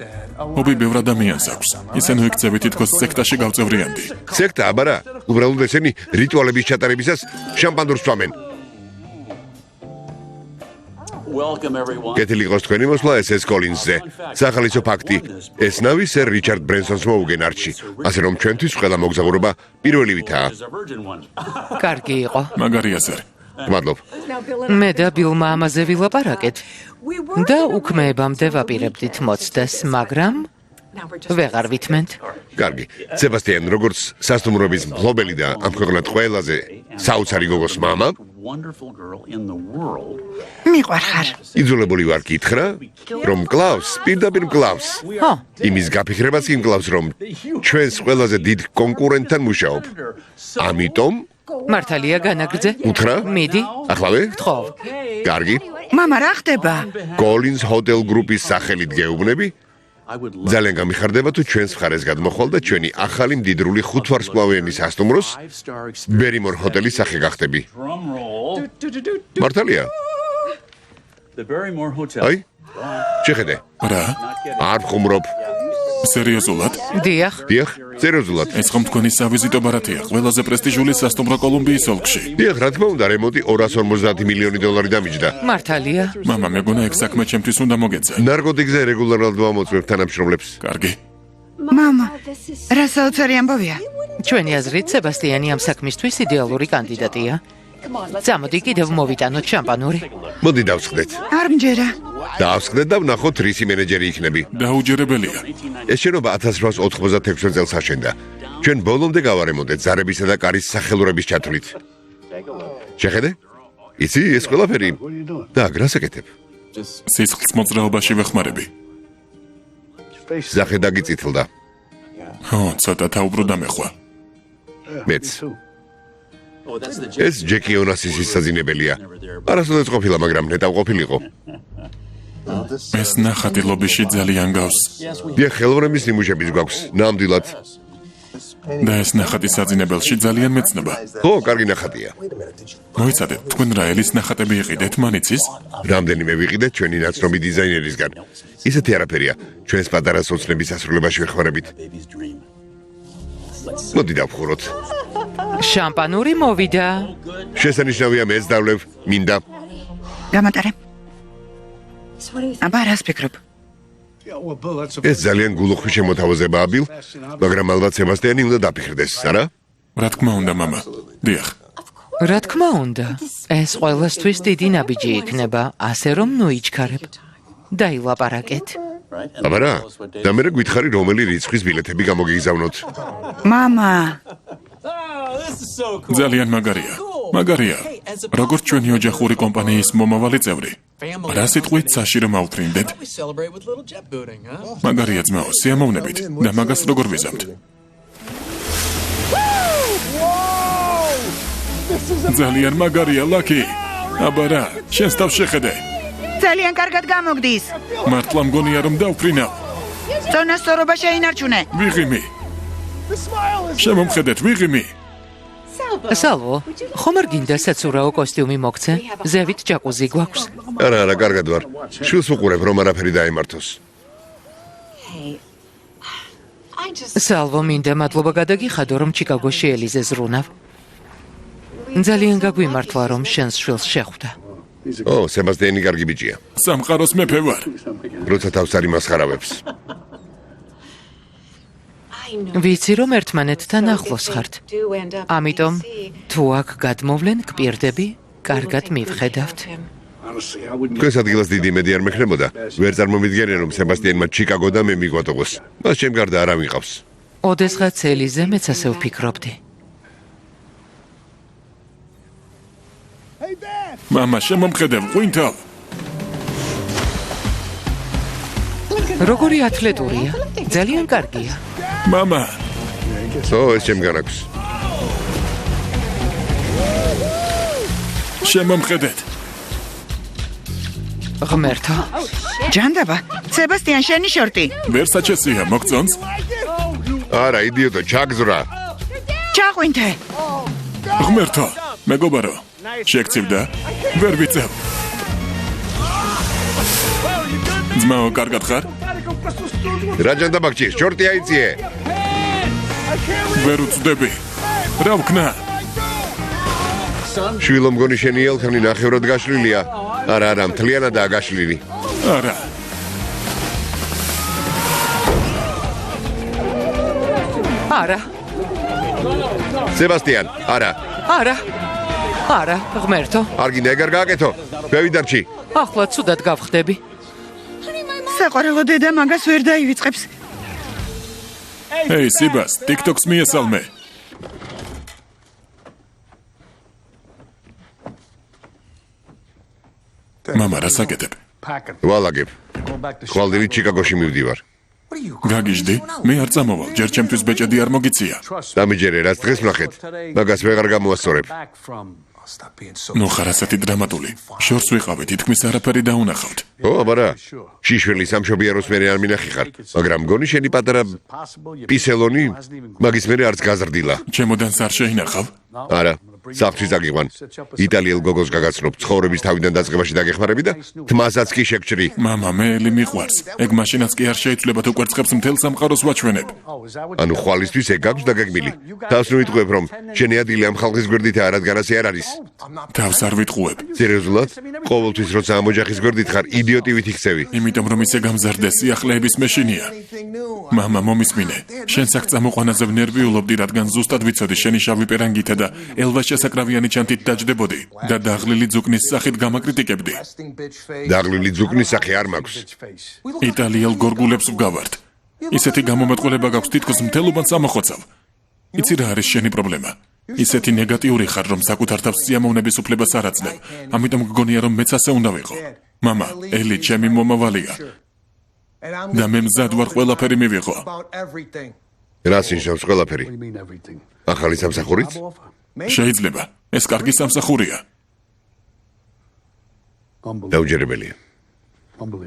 Speaker 2: ჰობი ბევრ ადამიანს აქვს. ისინი იქცევით თითქოს სექტაში გავწევრიანდი.
Speaker 3: სექტა აბარა, უბრალოდ ესენი რიტუალების ჩატარებისას შამპანურს სვამენ. კეთილი იყოს თქვენი მოსვლა SS Collins-ზე. სახალისო ფაქტი, ეს ნავი სერ რიჩარდ ბრენსონს მოუგენ არტში, ასე რომ ჩვენთვის ყველა მოგზაურობა პირველივითაა.
Speaker 8: კარგი იყო.
Speaker 2: მაგარია სერ.
Speaker 3: მადლობ.
Speaker 8: მე და ბილმა ამაზე ვილაპარაკეთ. და უქმეებამდე ვაპირებდით მოცდას, მაგრამ ვეღარ ვითმენთ.
Speaker 3: კარგი. სებასტიან, როგორც სასტუმრობის მფლობელი და ამ ქვეყნად ყველაზე საოცარი გოგოს მამა,
Speaker 4: მიყვარ ხარ.
Speaker 3: იძულებული ვარ გითხრა, რომ მკლავს, პირდაპირ მკლავს.
Speaker 8: ხო,
Speaker 3: იმის გაფიქრებაც კი მკლავს, რომ ჩვენს ყველაზე დიდ კონკურენტთან მუშაობ. ამიტომ
Speaker 8: მართალია განაგრძე.
Speaker 3: უთხრა?
Speaker 8: მიდი.
Speaker 3: ახლავე?
Speaker 8: გთხოვ.
Speaker 3: კარგი.
Speaker 4: მამა, რა ხდება?
Speaker 3: Collins Hotel Group-ის სახელით გეუბნები? ძალიან გამიხარდება თუ ჩვენს მხარეს გადმოხვალ და ჩვენი ახალი მდიდრული 5 ვარსკვლავიანი სასტუმროს Barrymore ჰოტელის სახე გახდები. მართალია? აი, შეხედე.
Speaker 2: რა?
Speaker 3: არ ხუმრობ.
Speaker 2: სერიოზულად?
Speaker 8: დიახ.
Speaker 3: დიახ, სერიოზულად.
Speaker 2: ეს ხომ თქვენი სავიზიტო ბარათია, ყველაზე პრესტიჟული სასტუმრო კოლუმბიის ოლქში.
Speaker 3: დიახ, რა თქმა უნდა, რემონტი $250 მილიონი დამიჯდა.
Speaker 8: მართალია.
Speaker 2: მამა, მეგონა ეგ საქმე ჩემთვის უნდა მოგეცა.
Speaker 3: ნარკოტიკზე რეგულარულად ვამოწმებ თანამშრომლებს.
Speaker 2: კარგი.
Speaker 4: მამა, რა საოცარი ამბავია?
Speaker 8: ჩვენი აზრით სებასტიანი ამ საქმისთვის იდეალური კანდიდატია. წამოდი კიდევ მოვიტანოთ შამპანური.
Speaker 3: მოდი დავსხდეთ.
Speaker 4: არ მჯერა.
Speaker 3: დავსხდეთ და ვნახოთ რისი მენეჯერი იქნები.
Speaker 2: დაუჯერებელია.
Speaker 3: ეს შენობა 1896 წელს აშენდა. ჩვენ ბოლომდე გავარემონტეთ ზარებისა და კარის სახელურების ჩათვლით. შეხედე? იცი ეს ყველაფერი? და რას ეკეთებ?
Speaker 2: სისხლის მოძრაობაში ვეხმარები.
Speaker 3: ზახე დაგიწითლდა.
Speaker 2: ხო, ცოტა თავბრუდა მეხვა.
Speaker 3: მეც. ეს ჯეკი ონასის საძინებელია. არასოდეს ყოფილა, მაგრამ ნეტავ ყოფილიყო.
Speaker 2: ეს ნახატი ლობიში ძალიან გავს.
Speaker 3: დიახ, ხელოვნების ნიმუშების გვაქვს, ნამდვილად.
Speaker 2: და ეს ნახატი საძინებელში ძალიან მეცნობა.
Speaker 3: ხო, კარგი ნახატია.
Speaker 2: მოიცადეთ, თქვენ რა ელის ნახატები იყიდეთ, მანიცის?
Speaker 3: რამდენიმე ვიყიდეთ ჩვენი ნაცნობი დიზაინერისგან. ისეთი არაფერია, ჩვენს პატარა სოცნების ასრულებაში ვეხმარებით. მოდი დავხუროთ.
Speaker 8: შამპანური მოვიდა.
Speaker 3: შესანიშნავია მეც დავლევ, მინდა.
Speaker 4: გამატარე. აბა, რას ფიქრობ?
Speaker 3: ეს ძალიან გულუხვი შემოთავაზებაა, ბილ, მაგრამ ალბათ სებასტიანი უნდა დაფიქრდეს, არა?
Speaker 2: რა თქმა უნდა, მამა. დიახ.
Speaker 8: რა თქმა უნდა. ეს ყველასთვის დიდი ნაბიჯი იქნება, ასე რომ ნუიჩქარებ. დაილაპარაკეთ.
Speaker 3: აბა რა? და მე გითხარი რომელი რიცხვის ბილეთები გამოგიგზავნოთ?
Speaker 4: მამა,
Speaker 2: ძალიან მაგარია. მაგარია. როგორც ჩვენი ოჯახური კომპანიის მომავალი წევრი. რა სიტყვით საშირო მავფრინდეთ? მაგარია ძმაო, სიამოვნებით და მაგას როგორ ვიზამთ? ძალიან მაგარია, ლაკი. აბა რა, შენს თავს შეხედე.
Speaker 4: ძალიან კარგად გამოგდის.
Speaker 2: მართლა მგონია რომ დავფრინავ.
Speaker 4: წონასწორობა შეინარჩუნე.
Speaker 2: ვიღიმი. შემომხედეთ, ვიღიმი.
Speaker 8: სალვო, ხომ არ გინდა საცურაო კოსტიუმი მოგცე? ზევით ჯაკუზი გვაქვს.
Speaker 3: არა, კარგად ვარ. შვილს უყურებ, რომ არაფერი დაემართოს.
Speaker 8: სალვო, მინდა მადლობა გადაგიხადო, რომ ჩიკაგოში ელიზეს ზრუნავ. ძალიან გაგვიმართლა, რომ შენს შვილს შეხვდა.
Speaker 3: ო, სებასტიანი კარგი ბიჭია.
Speaker 2: სამყაროს მეფე ვარ.
Speaker 3: როცა თავს არ იმასხარავებს.
Speaker 8: ვიცი, რომ ერთმანეთთან ახლოს ხართ. ამიტომ, თუ აქ გადმოვლენ, გპირდები, კარგად მივხედავთ.
Speaker 3: თქვენს ადგილას დიდი იმედი არ მექნებოდა. ვერ წარმომიდგენია, რომ სებასტიანმა ჩიკაგო და მე მიგვატყოს. მას ჩემ გარდა არ ამიყავს.
Speaker 8: ოდესღაც ელიზე მეც ასე ვფიქრობდი.
Speaker 2: მამა, შემომხედევ, ყვინთავ.
Speaker 8: როგორი ათლეტურია? ძალიან კარგია.
Speaker 2: მამა,
Speaker 3: ეს ჩემგან აქვს.
Speaker 2: შემომხედეთ.
Speaker 8: ღმერთო,
Speaker 4: ჯანდაბა, სებასტიან შენი შორტი.
Speaker 2: ვერ საჩესია, მოგწონს?
Speaker 3: არა, იდიოტო, ჩაგზრა.
Speaker 4: ჩაყვინთე.
Speaker 2: ღმერთო, მეგობარო, შეგცივდა? ვერ ვიცევ. ძმაო, კარგად ხარ?
Speaker 3: რა ჯანდაბა გჭირს? შორტი აიწიე.
Speaker 2: ვერ უწდები. რა ვქნა?
Speaker 3: შვილო მგონი შენი ელქანი ნახევრად გაშლილია. არა, მთლიანადაა გაშლილი.
Speaker 2: არა.
Speaker 8: არა,
Speaker 3: სებასტიან, არა.
Speaker 8: არა, ღმერთო,
Speaker 3: არ გინდა ეგარ გააკეთო. ბევიდარჩი.
Speaker 8: ახლა ცუდად გავხდები.
Speaker 4: საყვარელო დედა მაგას ვერ დაივიწყებს.
Speaker 2: ეი, სიბას, TikTok-ს მიესალმე. მამა, რა საკეთებ?
Speaker 3: ვალაგებ. ხვალდილი ჩიკაგოში მივდივარ.
Speaker 2: გაგიჟდი? მე არ წამოვალ, ჯერ ჩემთვის ბეჭედი არ მოგიცია.
Speaker 3: დამიჯერე, რაც დღეს ვნახეთ. მაგას ვეღარ გამოასწორებ.
Speaker 2: ნუ ხარ ასეთი დრამატული. შორს ვიყავი, თითქმის არაფერი დაუნახავთ.
Speaker 3: ო, აბარა. შიშველი სამშობიაროს მერე არ მინახი ხარ, მაგრამ მგონი შენი პატარა პისელონი მაგის მერე არც გაზრდილა.
Speaker 2: ჩემოდანს არ შეინახავ?
Speaker 3: არა. საფრთხის დაგიყვან. იტალიელ გოგოს გაგაცნობ, ცხოვრების თავიდან დაწყებაში დაგეხმარები და თმასაც კი შეგჭრი.
Speaker 2: მამა, მე ელი მიყვარს. ეგ მაშინაც კი არ შეიცვლება თუ კვერცხებს მთელ სამყაროს ვაჩვენებ.
Speaker 3: ანუ ხვალისთვის ეგ გაქვს დაგეგმილი. თავს ნუ იტყუებ, რომ შენი ადგილი ამ ხალხის გვერდითაა, რადგან ასე არ არის.
Speaker 2: თავს არ ვიტყუებ.
Speaker 3: სერიოზულად? ყოველთვის როცა ამ ოჯახის გვერდით ხარ, იდიოტივით იქცევი.
Speaker 2: იმიტომ რომ ისე გამზარდეს სიახლეების მეშინია. მამა, მომისმინე. შენს აქ წამოყვანაზე ვნერვიულობდი, რადგან ზუსტად ვიცოდი შენი შავი პერანგითა და ელვა შესაკრავიანი ჩანთით დაჯდებოდი და დაღლილი ძუკნის სახით გამაკრიტიკებდი.
Speaker 3: დაღლილი ძუკნის სახე არ მაქვს.
Speaker 2: იტალიელ გორგულებს ვგავართ. ისეთი გამომეტყველება გაქვს, თითქოს მთელობან სამოხოცავ. იცი რა არის შენი პრობლემა? ისეთი ნეგატიური ხარ, რომ საკუთარ თავს სიამოვნების უფლებას არ აძლევ. ამიტომ გგონია, რომ მეც ასე უნდა ვიყო. მამა, ელი ჩემი მომავალია. და მე მზად ვარ ყველაფერი მივიღო.
Speaker 3: რას ნიშნავს ყველაფერი? ახალი სამსახურით?
Speaker 2: შეიძლება. ეს კარგი სამსახურია.
Speaker 3: დაუჯერებელია.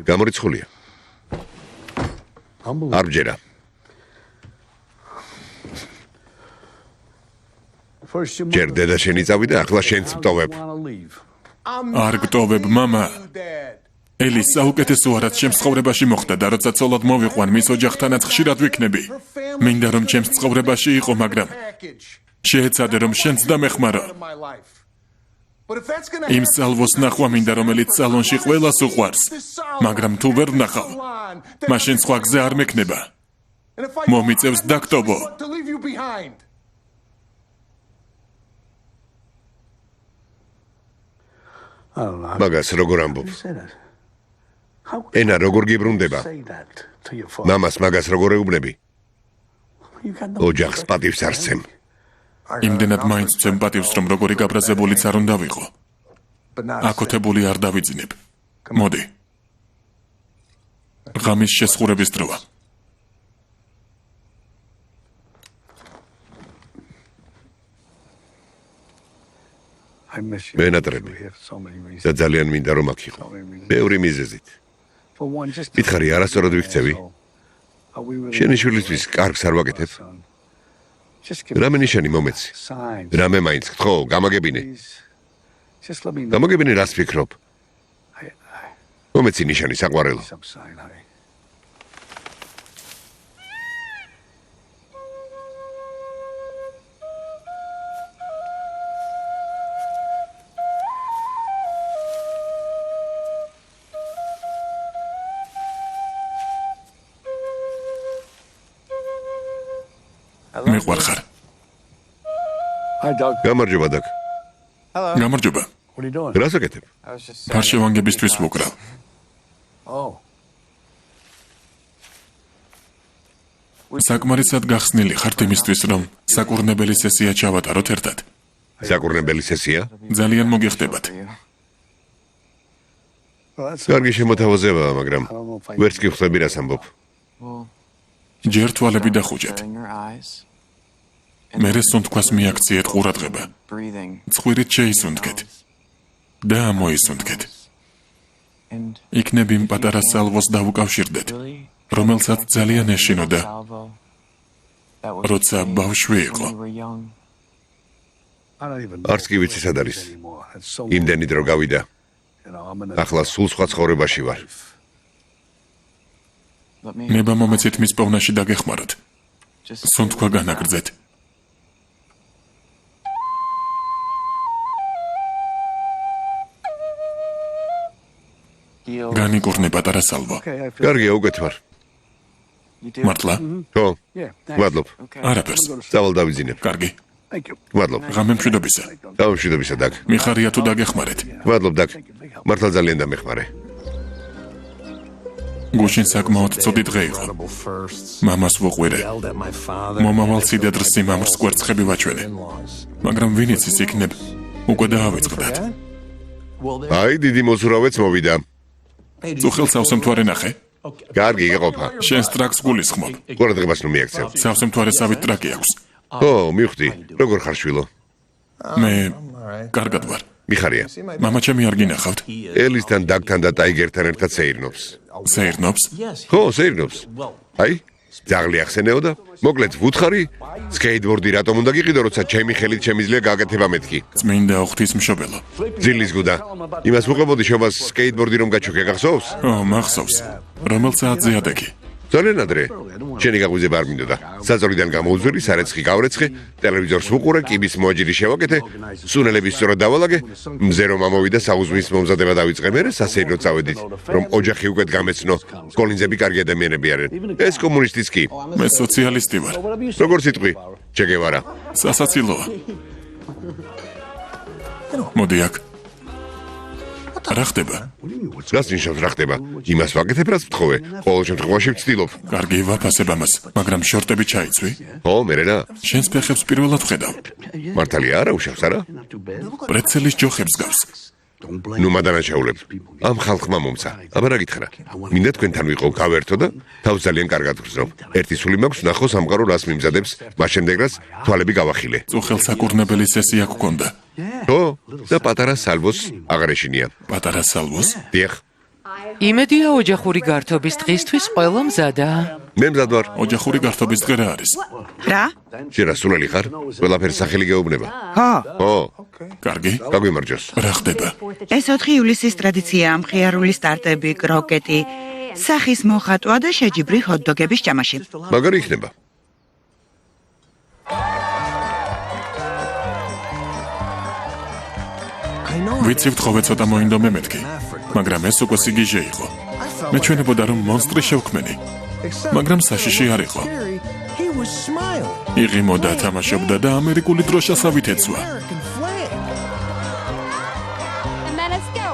Speaker 3: გამორიცხულია. არ ბჯერა. ჯერ დედა შენი წავიდა, ახლა შენც ვტოვებ.
Speaker 2: არ გტოვებ, მამა. ელის საუკეთესო რაც ჩემს ცხოვრებაში მოხდა და როცა ცოლად მოვიყვან მის ოჯახთანაც ხშირად ვიქნები. მინდა რომ ჩემს ცხოვრებაში იყო, მაგრამ შეეცადე რომ შენც დამეხმარო. იმ სალვოს ნახვა მინდა, რომელიც სალონში ყველას უყვარს, მაგრამ თუ ვერ ვნახავ, მაშინ სხვა გზა არ მექნება. მომიწევს დაგტოვო.
Speaker 3: მაგას როგორ ამბობ? ენა როგორ გიბრუნდება? მამას მაგას როგორ ეუბნები? ოჯახს პატივს არ სცემ.
Speaker 2: იმდენად მაინც ვცემ პატივს, რომ როგორი გაბრაზებულიც არ უნდა ვიყო. აკოთებული არ დავიძინებ. მოდი. ღამის შესხურების დროა.
Speaker 3: მენატრები და ძალიან მინდა რომ აქ იყო. ბევრი მიზეზით. მითხარი არასწორად ვიქცევი? შენი შვილისთვის კარგს არ ვაკეთებ? რამე ნიშანი მომეცი? რამე მაინც გთხოვ, გამაგებინე. გამაგებინე რას ფიქრობ? მომეცი ნიშანი საყვარელო.
Speaker 2: მე ყარხარ.
Speaker 3: გამარჯობა დაკ.
Speaker 2: გამარჯობა.
Speaker 3: რას აკეთებ?
Speaker 2: ფარშევანგებისთვის ვუკრავ. საკმარისად გახსნილი ხართ იმისთვის, რომ საკურნებელი სესია ჩავატაროთ ერთად.
Speaker 3: საკურნებელი სესია?
Speaker 2: ძალიან მოგიხდებათ.
Speaker 3: კარგი შემოთავაზებაა, მაგრამ ვერც კი ხვდები რას ამბობ.
Speaker 2: ჯერ თვალები დახუჭეთ. მერე სუნთქვას მიაქციეთ ყურადღება. ცხვირით შეისუნთქეთ და ამოისუნთქეთ. იქნებ იმ პატარა სალვოს დაუკავშირდეთ, რომელსაც ძალიან ეშინოდა, როცა ბავშვი იყო.
Speaker 3: არც კი ვიცი სად არის. იმდენი დრო გავიდა. ახლა სულ სხვა ცხოვრებაში ვარ.
Speaker 2: ნება მომეცით მის პოვნაში დაგეხმაროთ. სუნთქვა განაგრძეთ. განიკურნე პატარა სალვო.
Speaker 3: კარგია, უკეთ ვარ.
Speaker 2: მართლა?
Speaker 3: ხო, მადლობ.
Speaker 2: არაფერს.
Speaker 3: წავალ დავიძინებ.
Speaker 2: კარგი.
Speaker 3: მადლობ.
Speaker 2: ღამე მშვიდობისა.
Speaker 3: გამშვიდობისა დაკ.
Speaker 2: მიხარია თუ დაგეხმარეთ.
Speaker 3: მადლობ დაკ. მართლა ძალიან დამეხმარე.
Speaker 2: გუშინ საკმაოდ ცუდი დღე იყო. მამას ვუყვირე. მომავალ სიდედრს სიმამრს კვერცხები ვაჩვენე. მაგრამ ვინიც ის იქნებ, უკვე დაავიწყდათ.
Speaker 3: აი, დიდი მოზურავეც მოვიდა.
Speaker 2: წუხელ სავსემთვარე ნახე.
Speaker 3: კარგი იყოფა.
Speaker 2: შენს ტრაკს გულისხმობ.
Speaker 3: ყურადღებას ნუ მიაქცევ.
Speaker 2: სავსემთვარესავით ტრაკი აქვს.
Speaker 3: ო, მივხვდი. როგორ ხარ შვილო?
Speaker 2: მე კარგად ვარ.
Speaker 3: მიხარია.
Speaker 2: მამა ჩემი არ გინახავთ?
Speaker 3: ელისთან, დაგთან და ტაიგერთან ერთად სეირნობს.
Speaker 2: სეირნობს?
Speaker 3: ხო, სეირნობს. აი, ძაღლი ახსენეო და მოკლედ ვუთხარი, სკეიტბორდი რატომ უნდა გიყიდო, როცა ჩემი ხელით შემიძლია გაკეთება მეთქი.
Speaker 2: წმინდა უღვთის მშობელო.
Speaker 3: ძილის გუდა. იმას უყებოდი შობას სკეიტბორდი რომ გაჩოქე, გახსოვს?
Speaker 2: ო, მახსოვს. რომელ საათზე ადექი?
Speaker 3: ძალიან ადრე. შენი გაგვიზება არ მინდოდა. საზორიდან გამოვუძვირი, სარეცხი გავრეცხე, ტელევიზორს ვუყურე, კიბის მოაჯირი შევაკეთე, სუნელების სწორად დავალაგე, მზე რომ ამოვიდა საუზმის მომზადება დავიწყე, მერე სასეირნო წავედით, რომ ოჯახი უკეთ გამეცნო, კოლინზები კარგი ადამიანები არიან. ეს კომუნისტიც კი.
Speaker 2: მე სოციალისტი ვარ.
Speaker 3: როგორ სიტყვი? ჩეგევარა.
Speaker 2: სასაცილოა. მოდი აქ. რა ხდება?
Speaker 3: რას ნიშნავს რა ხდება? იმას ვაკეთებ, რაც ვთხოვე. ყოველ შემთხვევაში ვცდილობ.
Speaker 2: კარგი, ვაფასებ ამას, მაგრამ შორტები ჩაიცვი?
Speaker 3: ო, მერე რა?
Speaker 2: შენს ფეხებს პირველად ვხედავ.
Speaker 3: მართალია არა, უშავს არა?
Speaker 2: პრეცელის ჯოხებს გავს.
Speaker 3: ნუ მადანაშაულებ. ამ ხალხმა მომცა. აბა რა გითხრა? მინდა თქვენთან ვიყო, გავერთო და თავს ძალიან კარგად ვგრძნობ. ერთი სული მაქვს, ნახო სამყარო რას მიმზადებს, მას შემდეგ რაც თვალები გავახილე.
Speaker 2: წუხელ საკურნებელი სესია გქონდა.
Speaker 3: ხო, და პატარა სალვოს აღარ ეშინია.
Speaker 2: პატარა სალვოს?
Speaker 3: დიახ.
Speaker 8: იმედია ოჯახური გართობის დღისთვის ყველა მზადაა.
Speaker 3: მე მზად ვარ.
Speaker 2: ოჯახური გართობის დღე რა არის?
Speaker 4: რა?
Speaker 3: შენ რა სულელი ხარ? ყველაფერი სახელი გეუბნება.
Speaker 4: ხო.
Speaker 3: ო,
Speaker 2: კარგი.
Speaker 3: გაგვიმარჯოს.
Speaker 2: რა ხდება?
Speaker 4: ეს 4 ივლისის ტრადიციაა, მხიარული სტარტები, კროკეტი, სახის მოხატვა და შეჯიბრი ჰოთ-დოგების ჭამაში.
Speaker 3: მაგარი იქნება.
Speaker 2: ვიცი ვთხოვე ცოტა მოინდომე მეთქი, მაგრამ ეს უკვე სიგიჟე იყო. მე ჩვენებოდა რომ მონსტრი შევქმენი, მაგრამ საშიში არ იყო. იღიმოდა, თამაშობდა და ამერიკული დროშასავით ეცვა.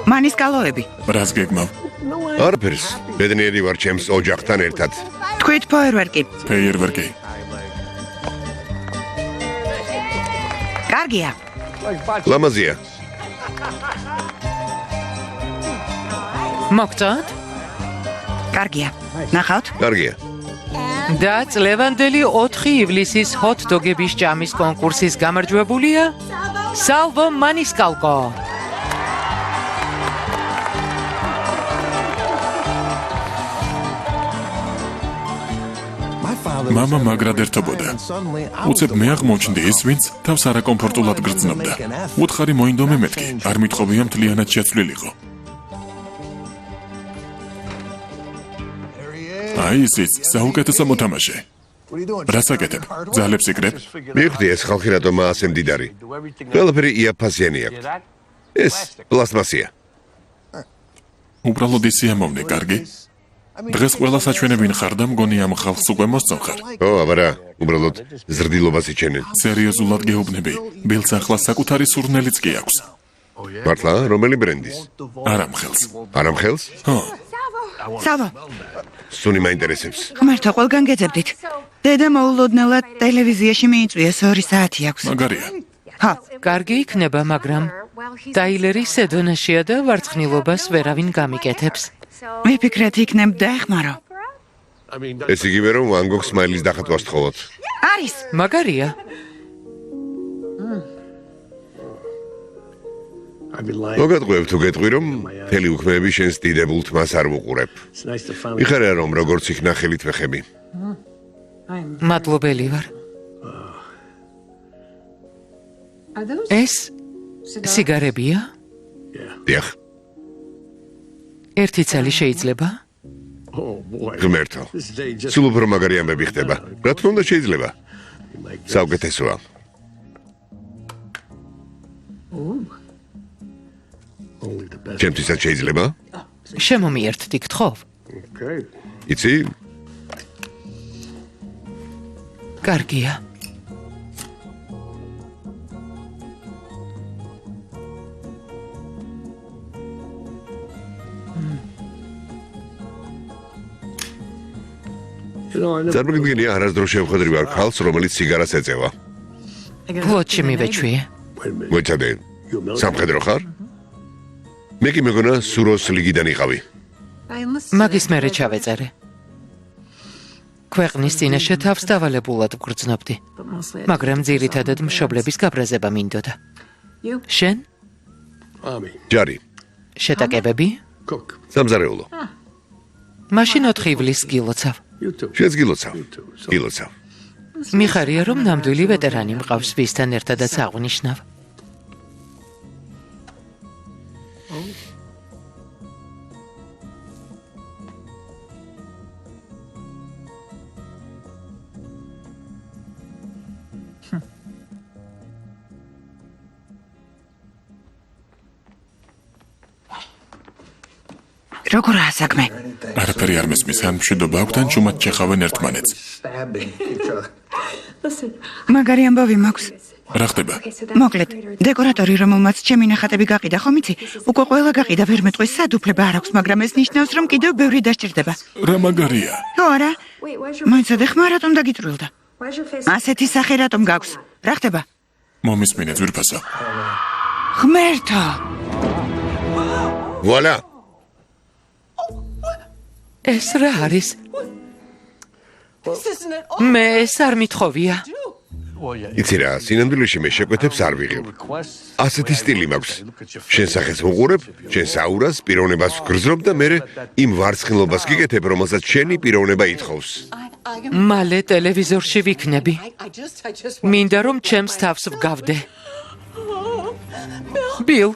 Speaker 4: მანის კალოები.
Speaker 2: რას გეგმავ?
Speaker 3: არაფერს. ბედნიერი ვარ ჩემს ოჯახთან ერთად.
Speaker 4: თქვით ფოიერვერკი.
Speaker 2: ფეიერვერკი.
Speaker 4: კარგია.
Speaker 3: ლამაზია.
Speaker 8: მოგწონთ?
Speaker 4: კარგია. ნახავთ?
Speaker 3: კარგია.
Speaker 8: და წლევანდელი 4 ივლისის ჰოთ-დოგების ჭამის კონკურსის გამარჯვებულია Salvo Maniscalco.
Speaker 2: მამა მაგრად ერთობოდა. უცებ მე აღმოჩნდი ის, ვინც თავს არაკომფორტულად გრძნობდა. უთხარი მოინდომე მეთქი, არ მithყობია მთლიანად შეცვლილიყო. აი ისიც, საუკეთესო მოთამაშე. რას აკეთებ? ძალებს იკრებ?
Speaker 3: მივხვდი ეს ხალხი რატომაა ასე მდიდარი. ყველაფერი იაფფასიანი აქვს. ეს პლასტმასია.
Speaker 2: უბრალოდ ისიამოვნე, კარგი? დღეს ყველა საჩვენებინ ხარ და მგონი ამ ხალხს უკვე მოსწონხარ.
Speaker 3: ო, აბარა, უბრალოდ ზრდილობას იჩენენ.
Speaker 2: სერიოზულად გეუბნები, ბილს ახლა საკუთარი სურნელიც კი აქვს.
Speaker 3: მართლა, რომელი ბრენდის?
Speaker 2: არა მხელს.
Speaker 3: არა მხელს?
Speaker 2: ხო,
Speaker 4: Salvo,
Speaker 3: სუნი მაინტერესებს.
Speaker 4: ღმერთო, ყველგან გეძებდით. დედა მოულოდნელად ტელევიზიაში მიიწვიეს 2 საათი აქვს.
Speaker 2: მაგარია.
Speaker 4: ხო,
Speaker 8: კარგი იქნება, მაგრამ ტაილერი სედონაშია და ვარცხნილობას ვერავინ გამიკეთებს.
Speaker 4: ვიფიქრეთ იქნებ დაეხმარო.
Speaker 3: ეს იგივე რომ ვან გოგს სმაილის დახატვას თხოვოთ.
Speaker 4: არის.
Speaker 8: მაგარია.
Speaker 3: მოგატყვევ თუ გეტყვი რომ მთელი უქმეები შენს დიდებულ თმას არ ვუყურებ. მიხარია რომ როგორც იქ ნახელით ვეხები.
Speaker 8: მადლობელი ვარ. ეს სიგარებია?
Speaker 3: დიახ,
Speaker 8: ერთი ცალი შეიძლება?
Speaker 3: ღმერთო. სულ უფრო მაგარი ამბები ხდება. რა თქმა უნდა შეიძლება. საუკეთესოა. ჩემთვისაც შეიძლება?
Speaker 8: შემომიერთდი, გთხოვ?
Speaker 3: იცი?
Speaker 8: კარგია.
Speaker 3: წარმოგიდგენია არასდროს შევხვედრი ვარ ქალს, რომელიც სიგარას ეწევა.
Speaker 8: ფლოტში მივეჩვიე.
Speaker 3: მოიცადე, სამხედრო ხარ? მე კი მეგონა სუროს ლიგიდან იყავი.
Speaker 8: მაგის მერე ჩავეწერე. ქვეყნის წინაშე თავს დავალებულად ვგრძნობდი, მაგრამ ძირითადად მშობლების გაბრაზება მინდოდა. შენ?
Speaker 3: ჯარი,
Speaker 8: შეტაკებები?
Speaker 3: სამზარეულო.
Speaker 8: მაშინ 4 ივლისს გილოცავ.
Speaker 3: შენც გილოცავ. გილოცავ.
Speaker 8: მიხარია რომ ნამდვილი ვეტერანი მყავს, ვისთან ერთადაც აღვნიშნავ.
Speaker 4: როგორაა საქმე?
Speaker 2: არაფერი არ მესმის, ან მშვიდობა აქვთ, ან ჩუმად ჩეხავენ ერთმანეთს.
Speaker 4: მაგარი ამბავი მაქვს.
Speaker 2: რა ხდება?
Speaker 4: მოკლედ, დეკორატორი, რომელმაც ჩემი ნახატები გაყიდა, ხომ იცი? უკვე ყველა გაყიდა, ვერ მეტყვის, სად უფლება არ აქვს, მაგრამ ეს ნიშნავს, რომ კიდევ ბევრი დასჭირდება.
Speaker 2: რა მაგარია?
Speaker 4: ხო, არა? მოიცადე, ხმა რატომ დაგიწრილდა? ასეთი სახე რატომ გაქვს? რა ხდება?
Speaker 2: მომისმინე ძვირფასო.
Speaker 4: ღმერთო!
Speaker 3: ვუალა!
Speaker 8: ეს რა არის? მე ეს არ მithოვია.
Speaker 3: იცი რა, სინამდვილეში მე შეკვეთებს არ ვიღებ. ასეთი სტილი მაქვს. შენ სახეს ვუყურებ, შენ საურას, პიროვნებას ვგრძნობ და მე იმ ვარცხნილობას გიკეთებ, რომელსაც შენი პიროვნება ითხოვს.
Speaker 8: მალე ტელევიზორში ვიქნები. მინდა რომ ჩემს თავს ვგავდე. ბილ,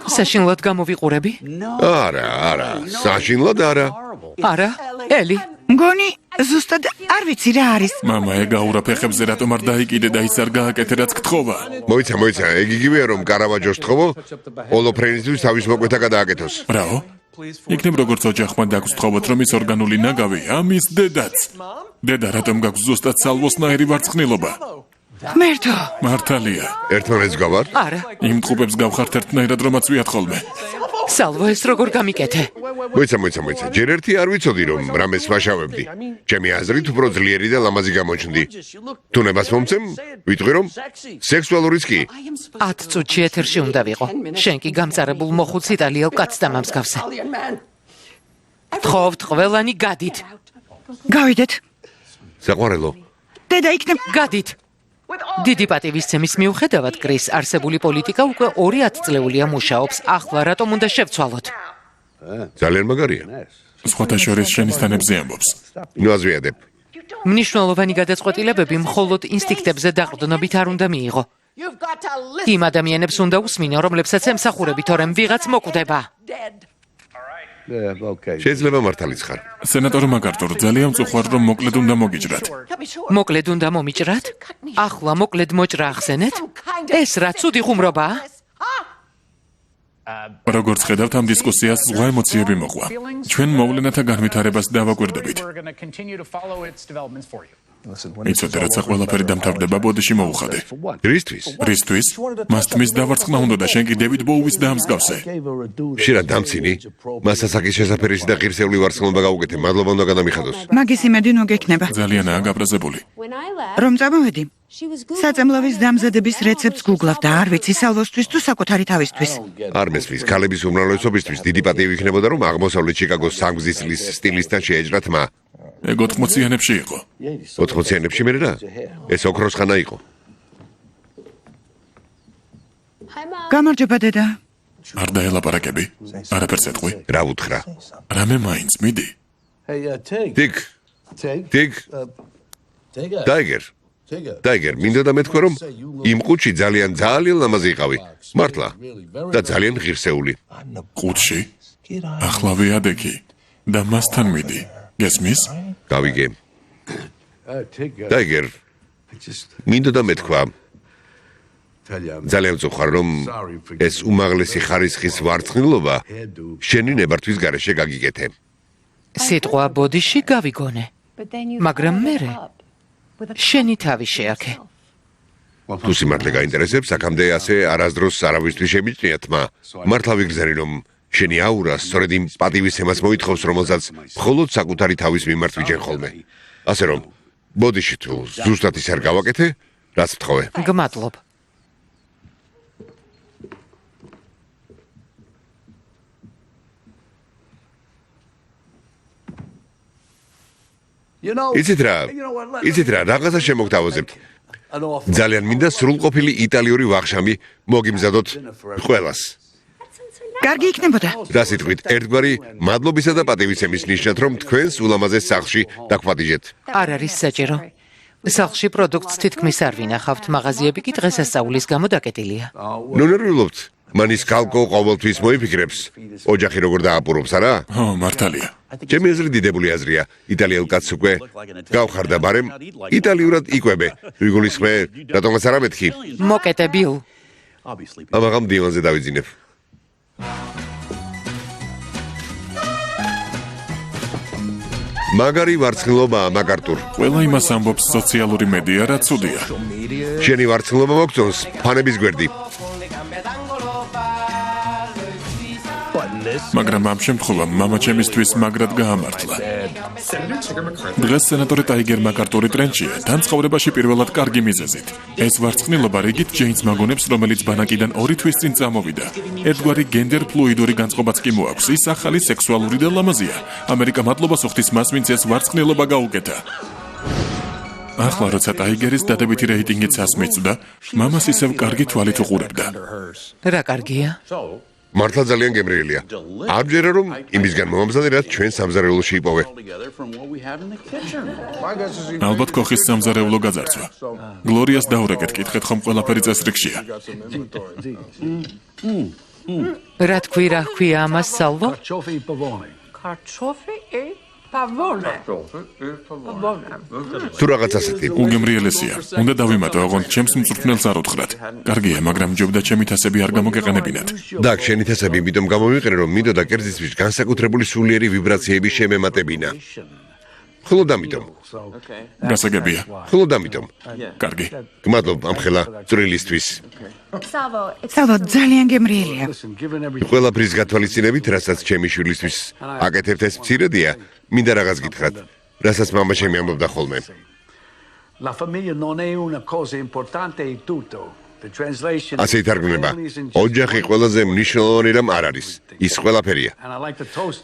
Speaker 8: საშინლად გამოვიყურები?
Speaker 3: არა, საშინლად არა.
Speaker 8: არა, ელი.
Speaker 4: მგონი, ზუსტად არ ვიცი რა არის.
Speaker 2: მამა ეგაურა ფეხებზე რატომ არ დაიკიდე და ის არ გააკეთე რაც გთხოვა.
Speaker 3: მოიცა, ეგ იგივეა რომ კარავაჯოს თხოვო, ოლოფრენისთვის თავის მოკვეთა გადააკეთოს.
Speaker 2: რაო? იქნებ როგორც ოჯახმა დაგსთხოვოთ რომ ის ორგანული ნაგავი ამის დედაც. დედა რატომ გაქვს ზუსტად სალვოსნაირი ვარცხნილობა?
Speaker 4: ღმერთო!
Speaker 2: მართალია.
Speaker 3: ერთმანეთს გავარ?
Speaker 8: არა.
Speaker 2: იმ ტყუპებს გავხართ ერთნაირად რომაც ვიათ ხოლმე.
Speaker 8: სალვო ეს როგორ გამიკეთე?
Speaker 3: მოიცა, ჯერ ერთი არ ვიცოდი რომ რამეს ვაშავებდი. ჩემი აზრით უფრო ძლიერი და ლამაზი გამოჩნდი. თუ ნებას მომცემ, ვიტყვი რომ სექსუალურიც კი.
Speaker 8: 10 წუთში ეთერში უნდა ვიყო. შენ კი გამწარებულ მოხუც იტალიელ კაცს დამამსგავსე. თხოვთ ყველანი გადით.
Speaker 4: გავიდეთ.
Speaker 3: საყვარელო.
Speaker 4: დედა იქნებ
Speaker 8: გადით. დიდი პატივისცემის მიუხედავად კრის არსებული პოლიტიკა უკვე 2 ათწლეულია მუშაობს. ახლა რატომ უნდა შევცვალოთ?
Speaker 3: ძალიან მაგარია.
Speaker 2: სხვათა შორის შენისთანებზე ამბობს.
Speaker 3: ნუ აზრიადებ.
Speaker 8: მნიშვნელოვანი გადაწყვეტილებები მხოლოდ ინსტინქტებზე დაყრდნობით არ უნდა მიიღო. იმ ადამიანებს უნდა უსმინო, რომლებსაც ემსახურები, თორემ ვიღაც მოკვდება.
Speaker 3: შეიძლება მართალიც ხარ.
Speaker 2: სენატორ მაგარტურ, ძალიან მწუხვარ, რომ მოკლედ უნდა მოგიჭრათ.
Speaker 8: მოკლედ უნდა მომიჭრათ? ახლა მოკლედ მოჭრა ახსენეთ? ეს რა ცუდი ხუმრობაა?
Speaker 2: როგორც ხედავთ, ამ დისკუსიას ზღვა ემოციები მოყვა. ჩვენ მოვლენათა განვითარებას დავაკვირდებით. იცოდე, რაცა ყველაფერი დამთავრდება, ბოდიში მოუხადე.
Speaker 3: რისთვის?
Speaker 2: რისთვის? მას თმის დავარცხნა უნდა და შენ კი დევიდ ბოუის დაამსგავსე.
Speaker 3: შენ რა დამცინი? მას ასაკის შესაფერისი და ღირსეული ვარცხლობა გაუკეთე. მადლობა უნდა გადამიხადოს.
Speaker 4: მაგის იმედი ნუ გექნება.
Speaker 2: ძალიანაა გაბრაზებული.
Speaker 4: რომ წამოვედი. საწამლავის დამზადების რეცეპტს გუგლავ და არ ვიცი სალვოსთვის თუ საკუთარი თავისთვის.
Speaker 3: არ მესმის, ქალების უმრავლესობისთვის დიდი პატივი იქნებოდა, რომ აღმოსავლეთ ჩიკაგოს სამგზის წლის სტილისთან შეეჭრა თმა.
Speaker 2: ეგ 80-იანებში იყო.
Speaker 3: 80-იანებში მე რა? ეს ოქროს ხანა იყო.
Speaker 4: გამარჯობა დედა.
Speaker 2: არ დაელაპარაკები? არაფერს ეთყვი?
Speaker 3: რა უთხრა?
Speaker 2: რამე მაინც, მიდი.
Speaker 3: დიკ. დაიგერ, მინდა და მეთქვა, რომ იმ ყუთში ძალიან ლამაზი იყავი. მართლა. და ძალიან ღირსეული.
Speaker 2: ყუთში? ახლა ვიადექი და მასთან მიდი. გესმის?
Speaker 3: გავიგე. დაიგერ. მინდა და მეთქვა. ძალიან მწუხარ, რომ ეს უმაღლესი ხარისხის ვარცხნილობა შენი ნებართვის გარეშე გაგიკეთე.
Speaker 8: სიტყვა ბოდიში გავიგონე. მაგრამ მერე შენი თავი შეაქე.
Speaker 3: თუ სიმართლე გაინტერესებს, აქამდე ასე არასდროს არავისთვის შემიჭრია თმა. მართლა ვიგრძელი, რომ შენი აურა სწორედ იმ პატივისცემას მოითხოვს, რომელსაც მხოლოდ საკუთარი თავის მიმართ ვიჯენ ხოლმე. ასე რომ, ბოდიში თუ ზუსტად ის არ გავაკეთე, რაც ვთხოვე.
Speaker 8: გმადლობ.
Speaker 3: იცით რა, რაღაცა შემოგთავაზებთ. ძალიან მინდა სრულყოფილი იტალიური ვახშამი მოგიმზადოთ ყველას.
Speaker 4: კარგი იქნებოდა.
Speaker 3: რა სიტყვით, ერთგვარი მადლობისა და პატივისცემის ნიშნად, რომ თქვენს ულამაზეს სახლში დაგვხატიჟეთ.
Speaker 8: არ არის საჭირო. სახლში პროდუქტს თითქმის არ ვინახავთ, მაღაზიები კი დღესასწაულის გამო დაკეტილია.
Speaker 3: ნუ ნერვიულობთ. მანის კალკო ყოველთვის მოიფიქრებს. ოჯახი როგორ დააპურობს, არა?
Speaker 2: ო, მართალია.
Speaker 3: ჩემი აზრით დიდებული აზრია. იტალიელ კაცს უკვე გავხარდა, ბარემ იტალიურად იკვებე. ვიგულისხმე, რატომაც არ ამეთქი?
Speaker 8: მოკეტე ბილ.
Speaker 3: ამაღამ დივანზე დავიძინებ. მაგარი ვარცხნილობაა, მაგარტურ.
Speaker 2: ყველა იმას ამბობს სოციალური მედია, რა ცუდია.
Speaker 3: შენი ვარცხნილობა მოგწონს, ფანების გვერდი.
Speaker 2: მაგრამ ამ შემთხვევამ მამა ჩემისთვის მაგრად გაამართლა. დღეს სენატორი ტაიგერ მაკარტური ტრენჩია, თან ცხოვრებაში პირველად კარგი მიზეზით. ეს ვარცხნილობა რიგით ჯეინს მაგონებს, რომელიც ბანაკიდან 2 თვის წინ წამოვიდა. ერთგვარი გენდერ ფლუიდური განწყობაც კი მოაქვს. ის ახალი სექსუალური და ლამაზია. ამერიკა მადლობას უხდის მას, ვინც ეს ვარცხნილობა გაუკეთა. ახლა როცა ტაიგერის დადებითი რეიტინგიც ასმეცდა, მამას ისევ კარგი თვალით უყურებდა.
Speaker 8: რა კარგია?
Speaker 3: მართლა ძალიან გემრიელია. ამჯერა რომ იმისგან მომამზადე, რაც ჩვენ სამზარეულოში იპოვე.
Speaker 2: ალბათ კოხის სამზარეულო გაძარცვა. გლორიას დაურეკეთ, კითხეთ ხომ ყველაფერი წესრიგშია.
Speaker 8: რა თქვი, რა ქვია ამას, სალვო?
Speaker 3: თუ რაღაც ასეთი.
Speaker 2: უგემრიელესია. უნდა დავიმატო, ოღონდ ჩემს მწვრთნელს არ უთხრათ. კარგია, მაგრამ ჯობდა ჩემი თასები არ გამოგეყენებინათ.
Speaker 3: დაკ, შენი თასები იმიტომ გამომიყენე, რომ მინდოდა კერძისთვის განსაკუთრებული სულიერი ვიბრაციები შემემატებინა. მხოლოდ ამიტომ.
Speaker 2: გასაგებია.
Speaker 3: მხოლოდ ამიტომ.
Speaker 2: კარგი.
Speaker 3: გმადლობ ამ ხელა წვრილისთვის.
Speaker 4: სალვო, ძალიან გემრიელია.
Speaker 3: ყველაფრის გათვალისწინებით, რასაც ჩემი შვილისთვის აკეთებთ, ეს მცირედია. მინდა რაღაც გითხრათ, რასაც მამა ჩემი ამბობდა ხოლმე. ასე ითარგმნება. ოჯახი ყველაზე მნიშვნელოვანი რამ არ არის. ის ყველაფერია.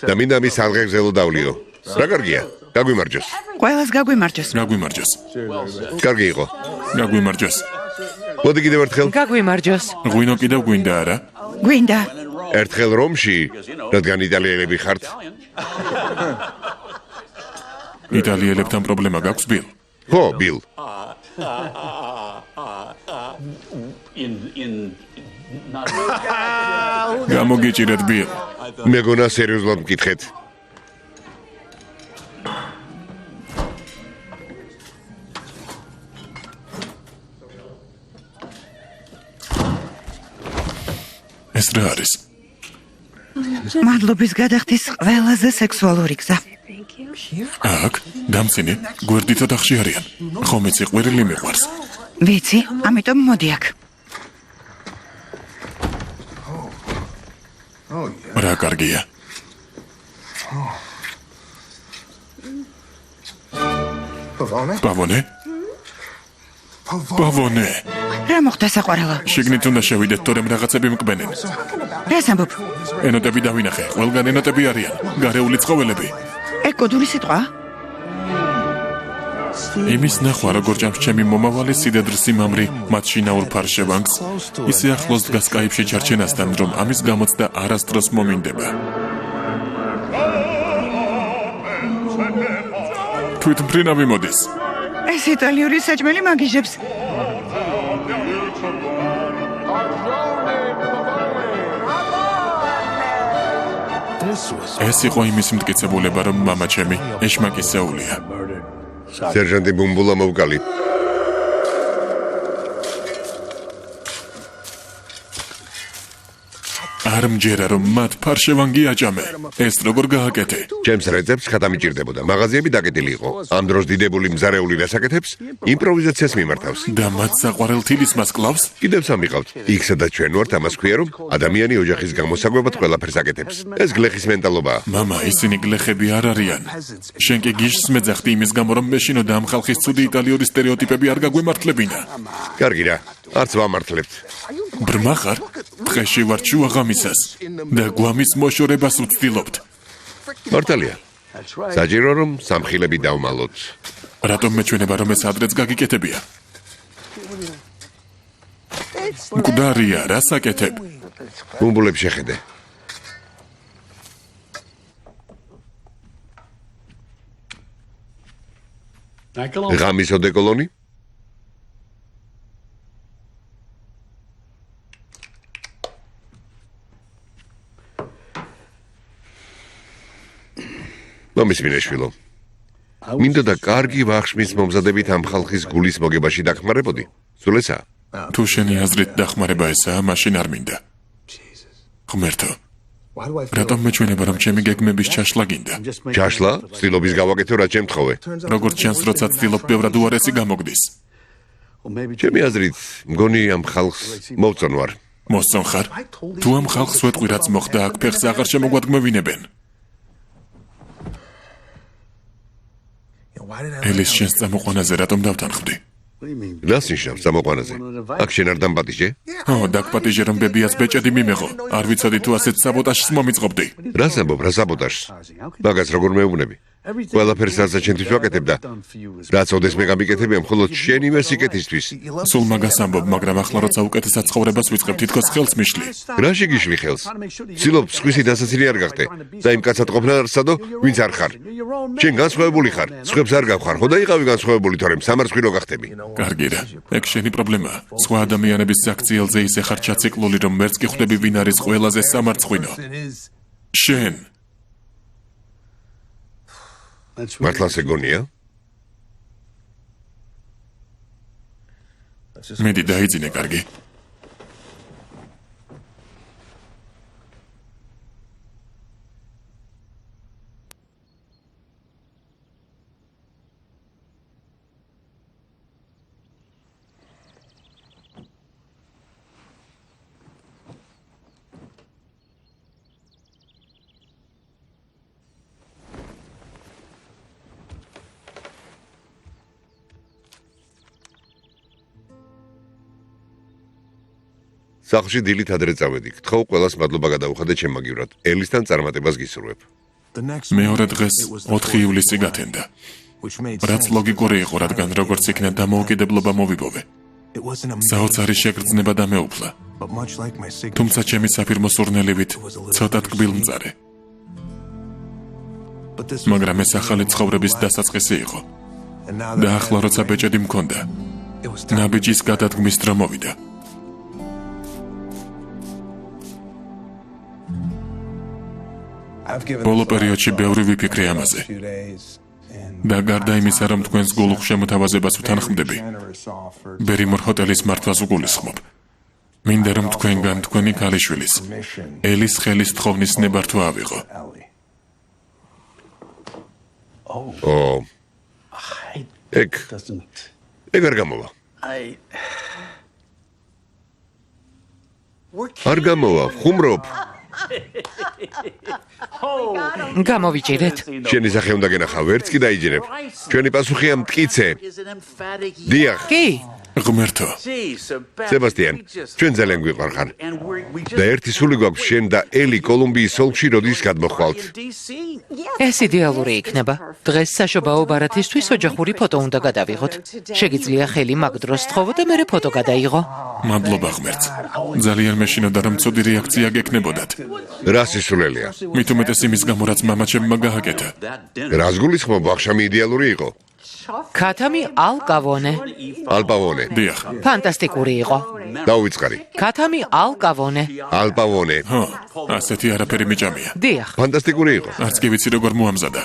Speaker 3: და მინდა მის ალღეგზელო დავლიო. რა კარგია. გაგვიმარჯოს.
Speaker 4: ყველას გაგვიმარჯოს.
Speaker 2: გაგვიმარჯოს.
Speaker 3: კარგი იყო.
Speaker 2: გაგვიმარჯოს.
Speaker 3: მოდი კიდევ ერთხელ.
Speaker 8: გაგვიმარჯოს.
Speaker 2: ღვინო კიდევ გვინდა არა?
Speaker 4: გვინდა.
Speaker 3: ერთხელ რომში, რადგან იტალიელები ხართ.
Speaker 2: იტალიელებთან პრობლემა გაქვს ბილ?
Speaker 3: ხო, ბილ.
Speaker 2: გამოგიჭირეთ ბილ.
Speaker 3: მეგონა სერიოზულად მკითხეთ.
Speaker 2: ეს რა არის?
Speaker 4: მადლობის გადახდის ყველაზე სექსუალური გზა.
Speaker 2: აქ, დამცინი, გვერდით ოთახში არიან. ხომ იცი ყვირილი მიყვარს.
Speaker 4: ვიცი, ამიტომ მოდი აქ.
Speaker 2: რა კარგია. პავონე? პავონე.
Speaker 4: რა მოხდა საყვარელო?
Speaker 2: შიგნით უნდა შევიდეთ, თორემ რაღაცები მკბენენ.
Speaker 4: რას ამბობ?
Speaker 2: ენოტები დავინახე, ყველგან ენოტები არიან. გარეული ცხოველები.
Speaker 4: ეგ კოდური სიტყვა?
Speaker 2: იმის ნახვა, როგორ ჭამს ჩემი მომავალი სიდედრის სიმამრი მათ შინაურ ფარშევანგს, ისე ახლოს დგას კაიფში ჩარჩენასთან, რომ ამის გამოცდა არასდროს მომინდება. თვითმფრინავი მოდის.
Speaker 4: ეს იტალიური საჭმელი მაგიჟებს.
Speaker 2: ეს იყო იმის მტკიცებულება, რომ მამა ჩემი ეშმაკისეულია.
Speaker 3: სერჟანტი ბუმბულა მოვკალი.
Speaker 2: არ მჯერა, რომ მათ ფარშევანგი აჭამე. ეს როგორ გააკეთე?
Speaker 3: ჩემს რეცეპტს ხატამიჭირდებოდა. მაღაზიები დაკეტილი იყო. ამ დროს დიდებული მზარეული რასაკეთებს? იმპროვიზაციას მიმართავს.
Speaker 2: და მათ საყვარელ თილისმას კლავს?
Speaker 3: კიდევ სამი ყავთ. იქ სადაც ჩვენ ვართ, ამას ქვია, რომ ადამიანი ოჯახის გამოსაგვებად ყველაფერს აკეთებს. ეს გლეხის მენტალობაა.
Speaker 2: მამა, ისინი გლეხები არ არიან. შენ კი გიშს მეძახდი იმის გამო, რომ მეშინოდა ამ ხალხის ცუდი იტალიური სტერეოტიპები არ გაგვემართლებინა.
Speaker 3: კარგი რა, არც ვამართლებთ.
Speaker 2: ბრმა ხარ? დღეში ვარ შუაღამისას და გვამის მოშორებას ვცდილობთ.
Speaker 3: მართალია. საჭირო რომ სამხილები დავმალოთ.
Speaker 2: რატომ მეჩვენება, რომ ეს ადრეც გაგიკეთებია? მკვდარია, რა საკეთებ?
Speaker 3: ბუმბულებს შეხედე. ღამის ოდეკოლონი? მომისმინეშვილო. მინდოდა კარგი ვახშმის მომზადებით ამ ხალხის გულის მოგებაში დახმარებოდი. სულ ესაა?
Speaker 2: თუ შენი აზრით დახმარება ესაა, მაშინ არ მინდა. ღმერთო, რატომ მეჩვენება, რომ ჩემი გეგმების ჩაშლა გინდა?
Speaker 3: ჩაშლა? ცდილობის გავაკეთო, რაც შემთხოვე.
Speaker 2: როგორც ჩანს, როცა ცდილობ, ბევრად უარესი გამოგდის.
Speaker 3: ჩემი აზრით, მგონი ამ ხალხს მოვწონ ვარ.
Speaker 2: მოსწონ ხარ? თუ ამ ხალხს ვეტყვი, რაც მოხდა, აქ ფეხს აღარ შემოგვადგმევინებენ. ელის შენს წამოყვანაზე რატომ დავთანხმდი?
Speaker 3: რას ნიშნავს წამოყვანაზე? აქ შენ არ დამპატიჟე?
Speaker 2: ო, დაგპატიჟე, რომ ბებიას ბეჭედი მიმეღო. არ ვიცოდი თუ ასეთ საბოტაჟს მომიწყობდი.
Speaker 3: რას ამბობ, რა საბოტაჟს? მაგას როგორ მეუბნები? ყველაფერს რასაც შენთვის ვაკეთებ და რაც ოდესმე გამიკეთებია მხოლოდ შენი ვერსიკეთისთვის.
Speaker 2: სულ მაგას ამბობ, მაგრამ ახლა როცა უკეთესად ცხოვრებას ვიწყებ, თითქოს ხელს მიშლი.
Speaker 3: რა შეგიშლი ხელს? ცდილობ სხვისი დასაცილი არ გახდე და იმ კაცად ყოფნა არსადო, ვინც არ ხარ. შენ განსხვავებული ხარ, სხვებს არ გავხარ, ხო და იყავი განსხვავებული, თორემ სამარცხვინო გახდები.
Speaker 2: კარგი რა, ეგ შენი პრობლემაა. სხვა ადამიანების საქციელზე ისე ხარ ჩაციკლული, რომ ვერც კი ხვდები ვინ არის ყველაზე სამარცხვინო. შენ.
Speaker 3: მართლა სეგონია?
Speaker 2: მედი დაიძინე, კარგი.
Speaker 3: სახლში დილით ადრე წავედი. გთხოვ ყველას მადლობა გადაუხადე ჩემ მაგივრად. ელისთან წარმატებას გისურვებ.
Speaker 2: მეორე დღეს 4 ივლისი გათენდა. რაც ლოგიკური იყო, რადგან როგორც იქნა დამოუკიდებლობა მოვიპოვე. საოცარი შეგრძნება და მეუფლა. თუმცა ჩემი საფირმო სურნელივით ცოტა ტკბილმწარე. მაგრამ ეს ახალი ცხოვრების დასაწყისი იყო. და ახლა როცა ბეჭედი მქონდა, ნაბიჯის გადადგმის დრო მოვიდა. ბოლო პერიოდში ბევრი ვიფიქრე ამაზე. და გარდა იმისა, რომ თქვენს გულუხ შემოთავაზებას ვთანხმდები, ბერიმორ ჰოტელის მართვას უგულისხმობ. მინდა რომ თქვენგან თქვენი ქალიშვილის, ელის ხელის თხოვნის ნებართვა ავიღო.
Speaker 3: ეგ არ გამოვა. არ გამოვა, ხუმრობ.
Speaker 8: გამოვიჭირეთ.
Speaker 3: შენი სახე უნდა გენახა, ვერც კი დაიჯერებ. ჩვენი პასუხია მტკიცე. დიახ.
Speaker 8: კი.
Speaker 2: ღმერთო.
Speaker 3: სებასტიან, ჩვენ ძალიან გვიყვარხარ. და ერთი სული გვაქვს შენ და ელი კოლუმბიის ოლქში როდის გადმოხვალთ.
Speaker 8: ეს იდეალური იქნება. დღეს საშობაო ბარათისთვის ოჯახური ფოტო უნდა გადავიღოთ. შეგიძლია ხელი მაგ დროს თხოვო და მერე ფოტო გადაიღო.
Speaker 2: მადლობა ღმერთს. ძალიან მეშინოდა რომ ცუდი რეაქცია გექნებოდათ.
Speaker 3: რა სისულელია?
Speaker 2: მით უმეტეს იმის გამო, რაც მამაჩემმა გააკეთა.
Speaker 3: რას გულისხმობ, აღშამი იდეალური იყო?
Speaker 8: ქათამი ალკავონე.
Speaker 3: ალპავონე.
Speaker 2: დიახ.
Speaker 8: ფანტასტიკური იყო.
Speaker 3: დაუვიწყარი.
Speaker 8: ქათამი ალკავონე.
Speaker 3: ალპავონე.
Speaker 2: ხო, ასეთი არაფერი მიჭამია.
Speaker 8: დიახ.
Speaker 3: ფანტასტიკური იყო.
Speaker 2: არც კი ვიცი როგორ მოამზადა.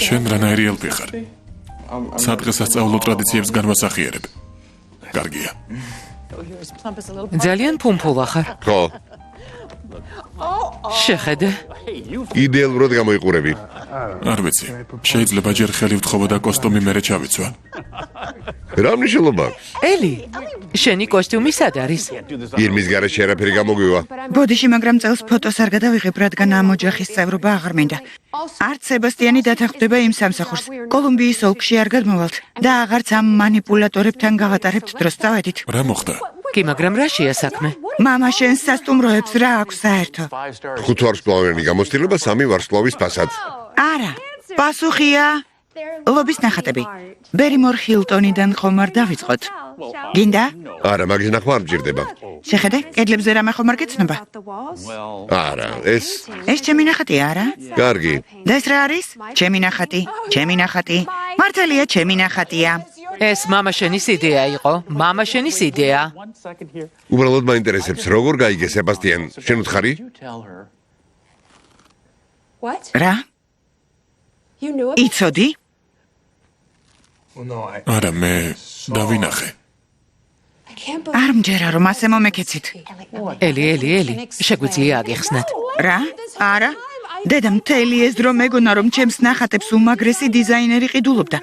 Speaker 2: შენ რანაირი ელფი ხარ? სადღესასწაულო ტრადიციებს განვასახიერებ. კარგია.
Speaker 8: ძალიან ფუმფულა ხარ.
Speaker 3: ხო,
Speaker 8: შეხედე.
Speaker 3: იდეალურად გამოიყურები.
Speaker 2: არ ვიცი. შეიძლება ჯერ ხელი ვთხოვო და კოსტუმი მერე ჩავიცვა.
Speaker 3: რა მნიშვნელობა?
Speaker 8: ელი, შენი კოსტიუმი სად არის?
Speaker 3: ირმის გარეშე არაფერი გამოგვივა.
Speaker 4: ბოდიში, მაგრამ წელს ფოტოს არ გადავიღებ, რადგან ამ ოჯახის წევრობა აღარ მინდა. არც სებასტიანი დათანხმდება იმ სამსახურს. კოლუმბიის ოლქში არ გადმოვალთ და აღარც ამ მანიპულატორებთან გავატარებთ დროს. წავედით.
Speaker 2: რა მოხდა?
Speaker 8: კი, მაგრამ რა შეა საქმე?
Speaker 4: მამა შენ სასტუმროებს რა აქვს საერთო?
Speaker 3: 5 ვარსკვლავიანი გამოცდილება 3 ვარსკვლავის ფასად.
Speaker 4: არა, პასუხია ლობის ნახატები. ბერიმორ ჰილტონიდან ხომ არ დავიწყოთ? გინდა?
Speaker 3: არა, მაგის ნახვა არ მჭირდება.
Speaker 4: შეხედე, კედლებზე რამე ხომ არ გეცნობა?
Speaker 3: არა, ეს
Speaker 4: ჩემი ნახატია, არა?
Speaker 3: კარგი.
Speaker 4: და ეს რა არის? ჩემი ნახატი, ჩემი ნახატი. მართალია, ჩემი ნახატია.
Speaker 8: ეს მამაშენის იდეა იყო. მამაშენის იდეა.
Speaker 3: უბრალოდ მაინტერესებს, როგორ გაიგე სებასტიან, შენ უთხარი?
Speaker 4: რა?
Speaker 6: You knew it?
Speaker 4: იცოდი?
Speaker 2: არა, მე დავინახე.
Speaker 6: I can't believe
Speaker 4: არ მჯერა რომ ასე მომეკეცით.
Speaker 8: ელი, შეგვიძლია აგეხსნათ.
Speaker 4: რა? არა? დედა მთელი ეს დრო მეგონა რომ ჩემს ნახატებს უმაგრესი დიზაინერი ყიდულობდა.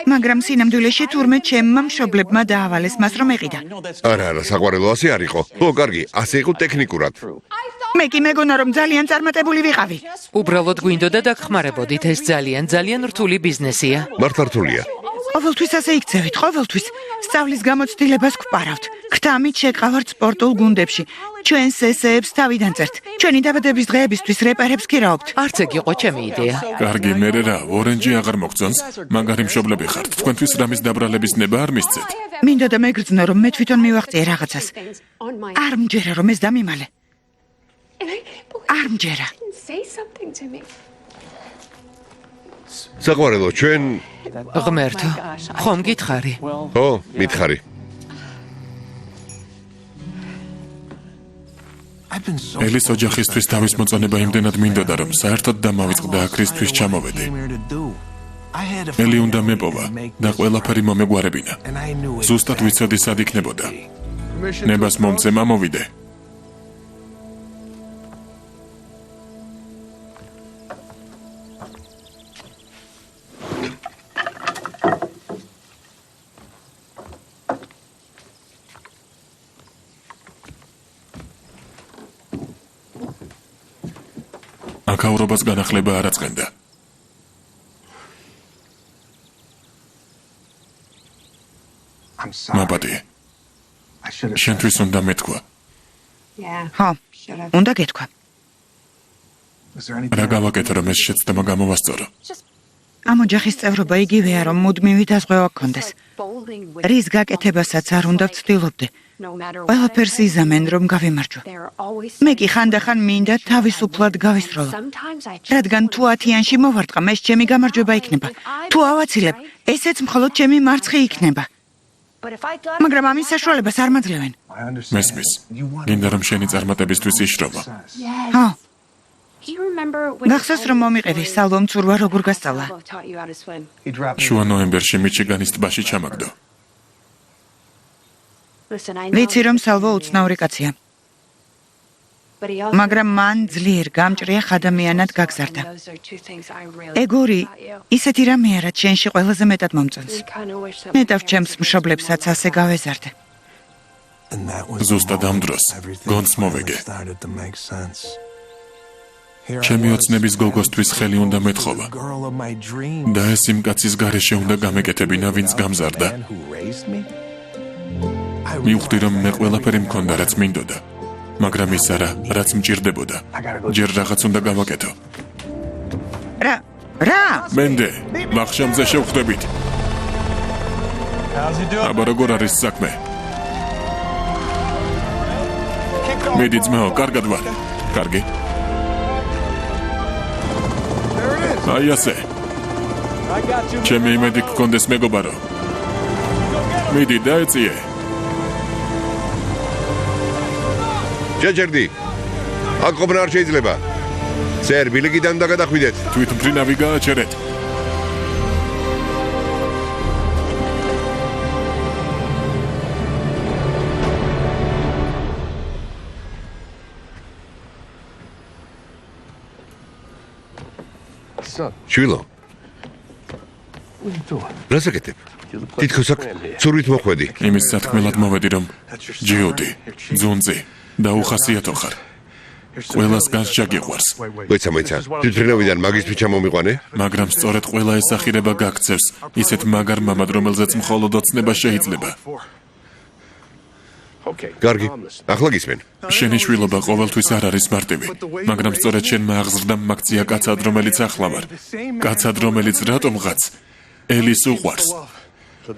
Speaker 4: მაგრამ სინამდვილეში თურმე ჩემმა მშობლებმა დაავალეს მას რომ ეყიდა.
Speaker 3: არა, საყვარელო ასე არ იყო. ხო, კარგი, ასე იყო ტექნიკურად.
Speaker 4: მე კი მეგონა რომ ძალიან წარმატებული ვიყავი.
Speaker 8: უბრალოდ გვინდოდა დაგხმარებოდით, ეს ძალიან რთული ბიზნესია.
Speaker 3: მართლა რთულია.
Speaker 4: ყოველთვის ასე იქცევით, ყოველთვის. სწავლის გამოცდილებას გვპარავთ. ქთამით შეყავართ სპორტულ გუნდებში. ჩვენს ესეებს თავიდან წერთ. ჩვენი დაბადების დღეებისთვის რეპერებს ქირაობთ.
Speaker 8: არც ეგ იყო ჩემი იდეა.
Speaker 2: კარგი, მერე რა, ორენჯი აღარ მოგწონს? მაგარი მშობლები ხართ. თქვენთვის რამის დაბრალების ნება არ მისცეთ.
Speaker 4: მინდოდა მეგრძნო რომ მე თვითონ მივაღწიე რაღაცას.
Speaker 6: things on my
Speaker 4: არ მჯერა რომ ეს დამიმალე.
Speaker 6: and I can't believe
Speaker 4: არ მჯერა.
Speaker 6: you didn't say something to me.
Speaker 3: საყვარელო, ჩვენ
Speaker 8: ღმერთო, ხომ გითხარი?
Speaker 3: ხო, მითხარი.
Speaker 2: ელის ოჯახისთვის თავის მოწონება იმდენად მინდოდა, რომ საერთოდ დამავიწყდა აქრისთვის ჩამოვედი. ელი უნდა მეპოვა და ყველაფერი მომეგვარებინა. ზუსტად ვიცოდი სად იქნებოდა. ნებას მომცე მამოვიდე. აკაურობას განახლება არ აწყენდა. მაპატი, შენთვის უნდა მეთქვა.
Speaker 6: Yeah.
Speaker 4: ხო, უნდა გეთქვა.
Speaker 2: რა გავაკეთე, რომ ეს შეცდომა გამოვასწორო?
Speaker 4: ამ ოჯახის წევრობა იგივეა, რომ მუდმივი დაზღვევა გქონდეს. რის გაკეთებასაც არ უნდა ვცდილობდე. ყველაფერს იზამენ, რომ გავიმარჯვა. მე კი ხანდახან მინდა თავისუფლად გავისროლო. რადგან თუ 10-იანში მოვარტყა, მე ჩემი გამარჯვება იქნება. თუ ავაცილებ, ესეც მხოლოდ ჩემი მარცხი იქნება. მაგრამ ამის საშუალებას არ მაძლევენ.
Speaker 2: მესმის. გინდა რომ შენი წარმატებისთვის იშრობა.
Speaker 4: ჰა. გახსოვს რომ მომიყევი სალვომ ცურვა როგორ გასწავლა.
Speaker 2: შუა ნოემბერში მიჩიგანის ტბაში ჩამაგდო.
Speaker 4: ვიცი რომ სალვო უცნაური კაცია. მაგრამ მან ძლიერ გამჭრია ადამიანად გაგზარდა. ეგორი ისეთი რამეა, რაც შენში ყველაზე მეტად მომწონს. ნეტავ ჩემს მშობლებსაც ასე გავეზარდე.
Speaker 2: ზუსტად ამ დროს გონს მოვეგე. ჩემი ოცნების გოგოსთვის ხელი უნდა მეთხოვა. და ეს იმ კაცის გარეშე უნდა გამეკეთებინა, ვინც გამზარდა. მივხვდი რომ მე ყველაფერი მქონდა, რაც მინდოდა. მაგრამ ის არა, რაც მჭირდებოდა. ჯერ რაღაც უნდა გავაკეთო.
Speaker 4: რა?
Speaker 2: მენდე, მახშამზე შევხვდებით. აბა როგორ არის საქმე? მიდი ძმაო, კარგად ვარ. კარგი. აი ასე. ჩემი იმედი გქონდეს მეგობარო. მიდი დაეწიე.
Speaker 3: ჯერჯერდი. აქ ყოფნა არ შეიძლება. სერ, ბილიკიდან და გადახვიდეთ.
Speaker 2: თვითმფრინავი გააჩერეთ.
Speaker 3: შვილო. რა საკეთებ? თითქოს აქ ცურვით მოხვედი.
Speaker 2: იმის სათქმელად მოვედი რომ ჯიუდი, ძუნძი და უხასიათო ხარ. ყველას განსჯა გიყვარს.
Speaker 3: მოიცა. თვითმფრინავიდან მაგისთვის ჩამომიყვანე?
Speaker 2: მაგრამ სწორედ ყველა ესახირება გაქცევს ისეთ მაგარ მამად, რომელზეც მხოლოდ ოცნება შეიძლება.
Speaker 3: კარგი, ახლა გისმენ.
Speaker 2: შენი შვილობა ყოველთვის არ არის მარტივი, მაგრამ სწორედ შენმა აღზრდა მაგცია კაცად, რომელიც ახლა ვარ. კაცად, რომელიც რატომღაც ელის უყვარს.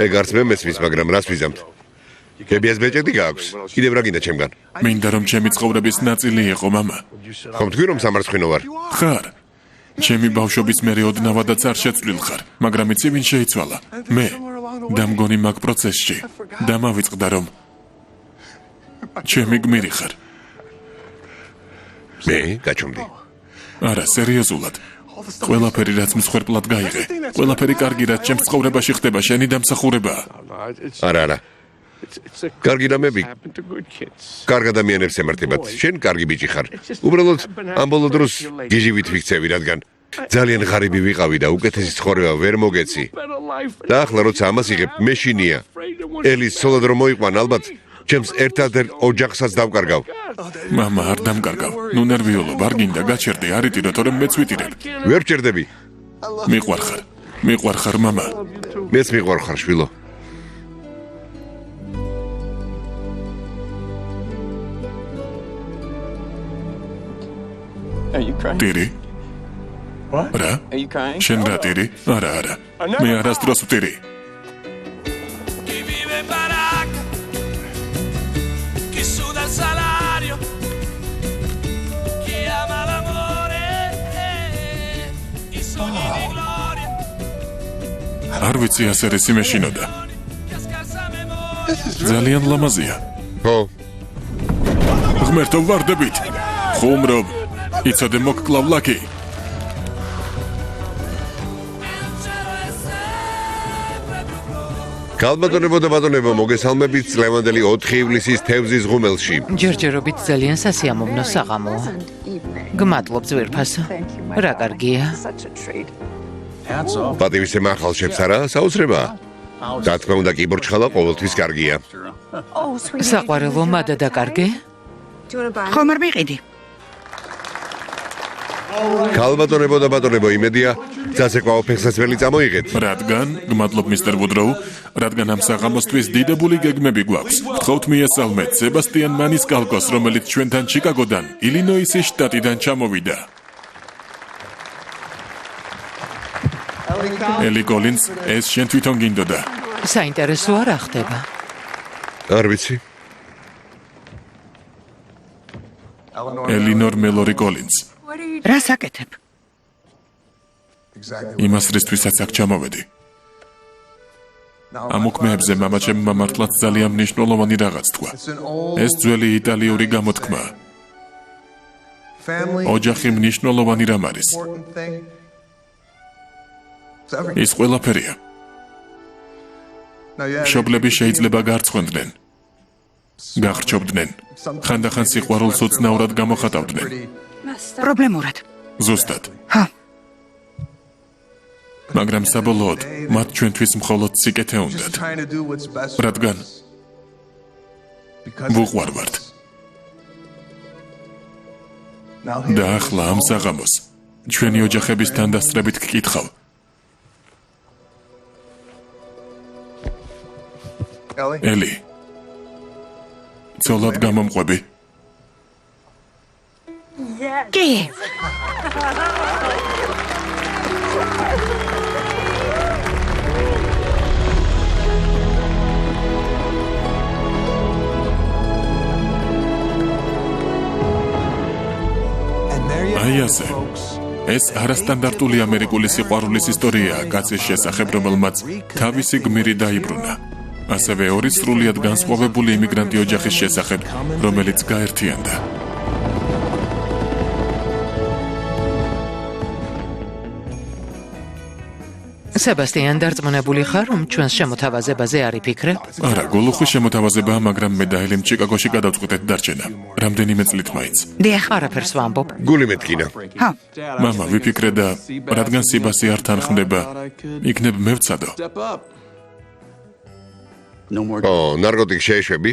Speaker 3: ეგ არც მე მესმის, მაგრამ რას ვიზამთ? გებიას ბეჭედი გააქვს. კიდევ რა გინდა ჩემგან?
Speaker 2: მინდა რომ ჩემი ცხოვრების ნაწილი იყო, მამა.
Speaker 3: ხომ თქვი რომ სამარცხვინო ვარ?
Speaker 2: ხარ. ჩემი ბავშვობის მერე ოდნავადაც არ შეცვლილ ხარ, მაგრამ იცი ვინ შეიცვალა? მე. და მგონი მაგ პროცესში დამავიწყდა რომ ჩემი გმირი ხარ.
Speaker 3: მე გაჩვენდი.
Speaker 2: არა, სერიოზულად. ყველაფერი რაც მსხვერპლად გაიღე, ყველაფერი კარგი რაც ჩემს ცხოვრებაში ხდება, შენი დამსახურებაა.
Speaker 3: არა. კარგი რამები კარგ ადამიანებს ემართებათ. შენ კარგი ბიჭი ხარ. უბრალოდ ამ ბოლო დროს გიჟივით ვიქცევი, რადგან ძალიან ღარიბი ვიყავი და უკეთესი ცხოვრება ვერ მოგეცი. და ახლა როცა ამას იღებ, მეშინია. ელის სოლად რომ მოიყვან, ალბათ ჩემს ერთადერთ ოჯახსაც დავკარგავ.
Speaker 2: მამა, არ დამკარგავ. ნუ ნერვიულობ, არ გინდა გაჩერდე, არ იტირო, თორემ მეც ვიტირებ.
Speaker 3: ვერ ვჭერდები.
Speaker 2: მიყვარ ხარ, მამა.
Speaker 3: მეც მიყვარ ხარ, შვილო.
Speaker 2: ტირი? რა? შენ რა ტირი? არა. მე არასდროს ვტირი. არ ვიცი ასე რისი მეშინოდა. ძალიან ლამაზია.
Speaker 3: ხო.
Speaker 2: ღმერთო ვარდებით. ხუმრობ. იცოდე მოგკლავ ლაკი.
Speaker 3: გალბატონებო და ბატონებო, მოგესალმებით წლევანდელი 4 ივლისის თევზის ღუმელში.
Speaker 8: ჯერჯერობით ძალიან სასიამოვნო საღამოა. გმადლობ ძვირფასო. რა კარგია.
Speaker 3: პატივისცემა ახალშებს არა საოცრებაა. და თქმა უნდა კი ბორჩხალა ყოველთვის კარგია.
Speaker 8: საყვარელო მადა და კარგე?
Speaker 4: ხომ არ მიყიდი?
Speaker 3: გალბატონებო და ბატონებო, იმედია ძაცეკვაო ფეხსაცმელი წამოიღეთ.
Speaker 2: რადგან, გმადლობ მისტერ ვუდროუ, რადგან ამ საღამოსთვის დიდებული გეგმები გვაქვს. გთხოვთ მიესალმეთ სებასტიან მანისკალკოს, რომელიც ჩვენთან ჩიკაგოდან, ηλინოისის შტატიდან ჩამოვიდა. ელი კოლინზ, ეს შენ თვითონ გინდოდა.
Speaker 8: საინტერესოა რა ხდება.
Speaker 3: არ ვიცი.
Speaker 2: ელინორ მელორი კოლინზ.
Speaker 4: რა საკეთებ?
Speaker 2: იმას რისთვისაც აქ ჩამოვედი. ამ უქმეებზე მამაჩემმა მართლაც ძალიან მნიშვნელოვანი რაღაც თქვა. ეს ძველი იტალიური გამოთქმაა. ოჯახი მნიშვნელოვანი რამ არის. ის ყველაფერია. მშობლები შეიძლება გარცხვენდნენ, გახრჩობდნენ, ხანდახან სიყვარულს უცნაურად გამოხატავდნენ.
Speaker 4: პრობლემურად.
Speaker 2: ზუსტად.
Speaker 4: ჰა,
Speaker 2: მაგრამ საბოლოოდ მათ ჩვენთვის მხოლოდ სიკეთე უნდათ, რადგან ვუყვარვართ. და ახლა ამ საღამოს ჩვენი ოჯახების თანდასწრებით გკითხავ. ელი, ცოლად გამომყვები?
Speaker 4: კი.
Speaker 2: აი ასე. ეს არასტანდარტული ამერიკული სიყვარულის ისტორიაა კაცის შესახებ, რომელმაც თავისი გმირი დაიბრუნა. ასევე ორი სრულიად განსხვავებული იმიგრანტი ოჯახის შესახებ, რომელიც გაერთიანდა.
Speaker 8: სებასტიან, დარწმუნებული ხარ, რომ ჩვენს შემოთავაზებაზე არ იფიქრებ?
Speaker 2: არა, გულუხვის შემოთავაზებაა, მაგრამ მე და ელიმ ჩიკაგოში გადავწყვეტეთ დარჩენა. რამდენიმე წლით მაინც.
Speaker 4: დიახ,
Speaker 8: არაფერს ვამბობ.
Speaker 3: გული მეტკინა.
Speaker 4: ჰა,
Speaker 2: მამა, ვიფიქრე და რადგან სიბასი არ თანხმდება, იქნებ მე ვცადო.
Speaker 3: ნარკოტიკს შეეშვები?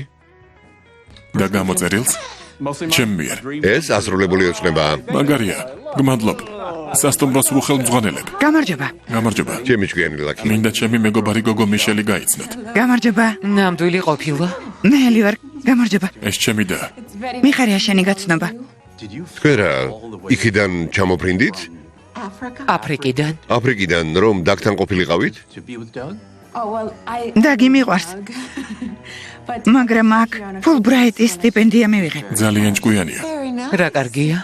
Speaker 2: და გამოწერილს? ჩემ მიერ.
Speaker 3: ეს ასრულებული ოცნებაა.
Speaker 2: მაგარია, გმადლობ. სასტუმროს უხელმძღვანელებ.
Speaker 4: გამარჯობა.
Speaker 2: გამარჯობა.
Speaker 3: ჩემი ჭკვიანი ლაკი.
Speaker 2: მინდა ჩემი მეგობარი გოგო მიშელი გაიცნოთ.
Speaker 4: გამარჯობა.
Speaker 8: ნამდვილი ყოფილა.
Speaker 4: მე ელი ვარ. გამარჯობა.
Speaker 2: ეს ჩემი და
Speaker 4: მიხარია შენი გაცნობა.
Speaker 3: თქვენ რა, იქიდან ჩამოფრინდით?
Speaker 8: აფრიკიდან.
Speaker 3: აფრიკიდან რომ დაგთან ყოფილიყავით?
Speaker 4: დაგი მიყვარს. მაგრამ აქ ფულბრაიტის სტიპენდია მივიღე.
Speaker 2: ძალიან ჭკვიანია.
Speaker 8: რა კარგია.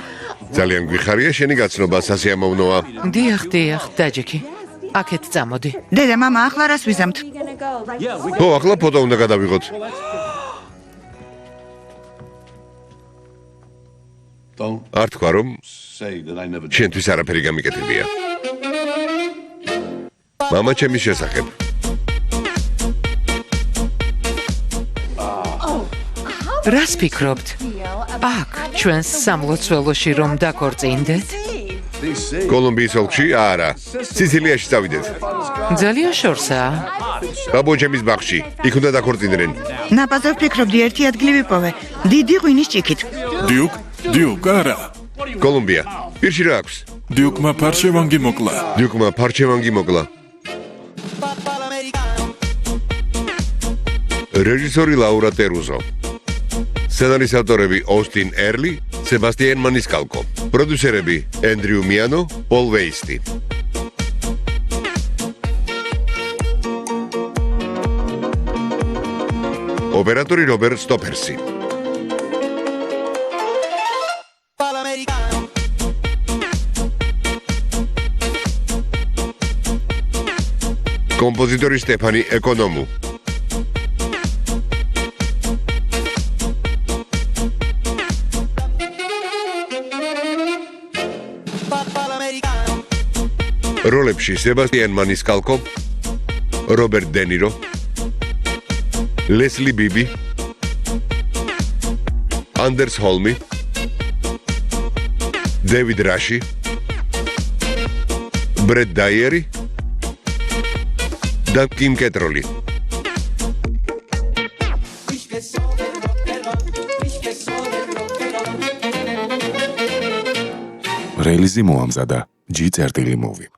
Speaker 3: ძალიან გვიხარია შენი გაცნობა, სასიამოვნოა.
Speaker 8: დიახ, დაჯექი. აქეთ წამოდი.
Speaker 4: დედა, მამა, ახლა რას ვიზამთ?
Speaker 3: ო, ახლა ფოტო უნდა გადავიღოთ. არ თქვა რომ შენთვის არაფერი გამიკეთებია. მამა ჩემის შესახებ.
Speaker 8: რას ფიქრობთ? აქ ჩვენს სამლოცველოში რომ დაქორწინდეთ?
Speaker 3: კოლუმბიის ოლქში არა. სიცილიაში წავიდეთ.
Speaker 8: ძალიან შორსაა.
Speaker 3: ბაბუჩემის ბაღში. იქ უნდა დაქორწინდნენ.
Speaker 4: ნაპაზე ვფიქრობდი ერთი ადგილი ვიპოვე. დიდი ღვინის ჭიქით.
Speaker 2: დიუკ, არა.
Speaker 3: კოლუმბია. პირში რა აქვს?
Speaker 2: დიუკმა ფარშევანგი მოკლა.
Speaker 3: დიუკმა ფარჩევანგი მოკლა. რეჟისორი ლაურა ტერუზო. სცენარის ავტორები ოსტინ ერლი, სებასტიან მანისკალკო. პროდიუსერები ენდრიუ მიანო, პოლ ვეისტი. ოპერატორი რობერტ სტოფერსი. კომპოზიტორი სტეფანი ეკონომუ. როლებში სებასტიან მანისკალკო, რობერტ დენირო, ლესლი ბიბი, ანდერს ჰოლმი, დევიდ რაში, ბრედ დაიერი და კიმ კეტროლი.
Speaker 1: რელიზი მოამზადა G-წერტილი Movie.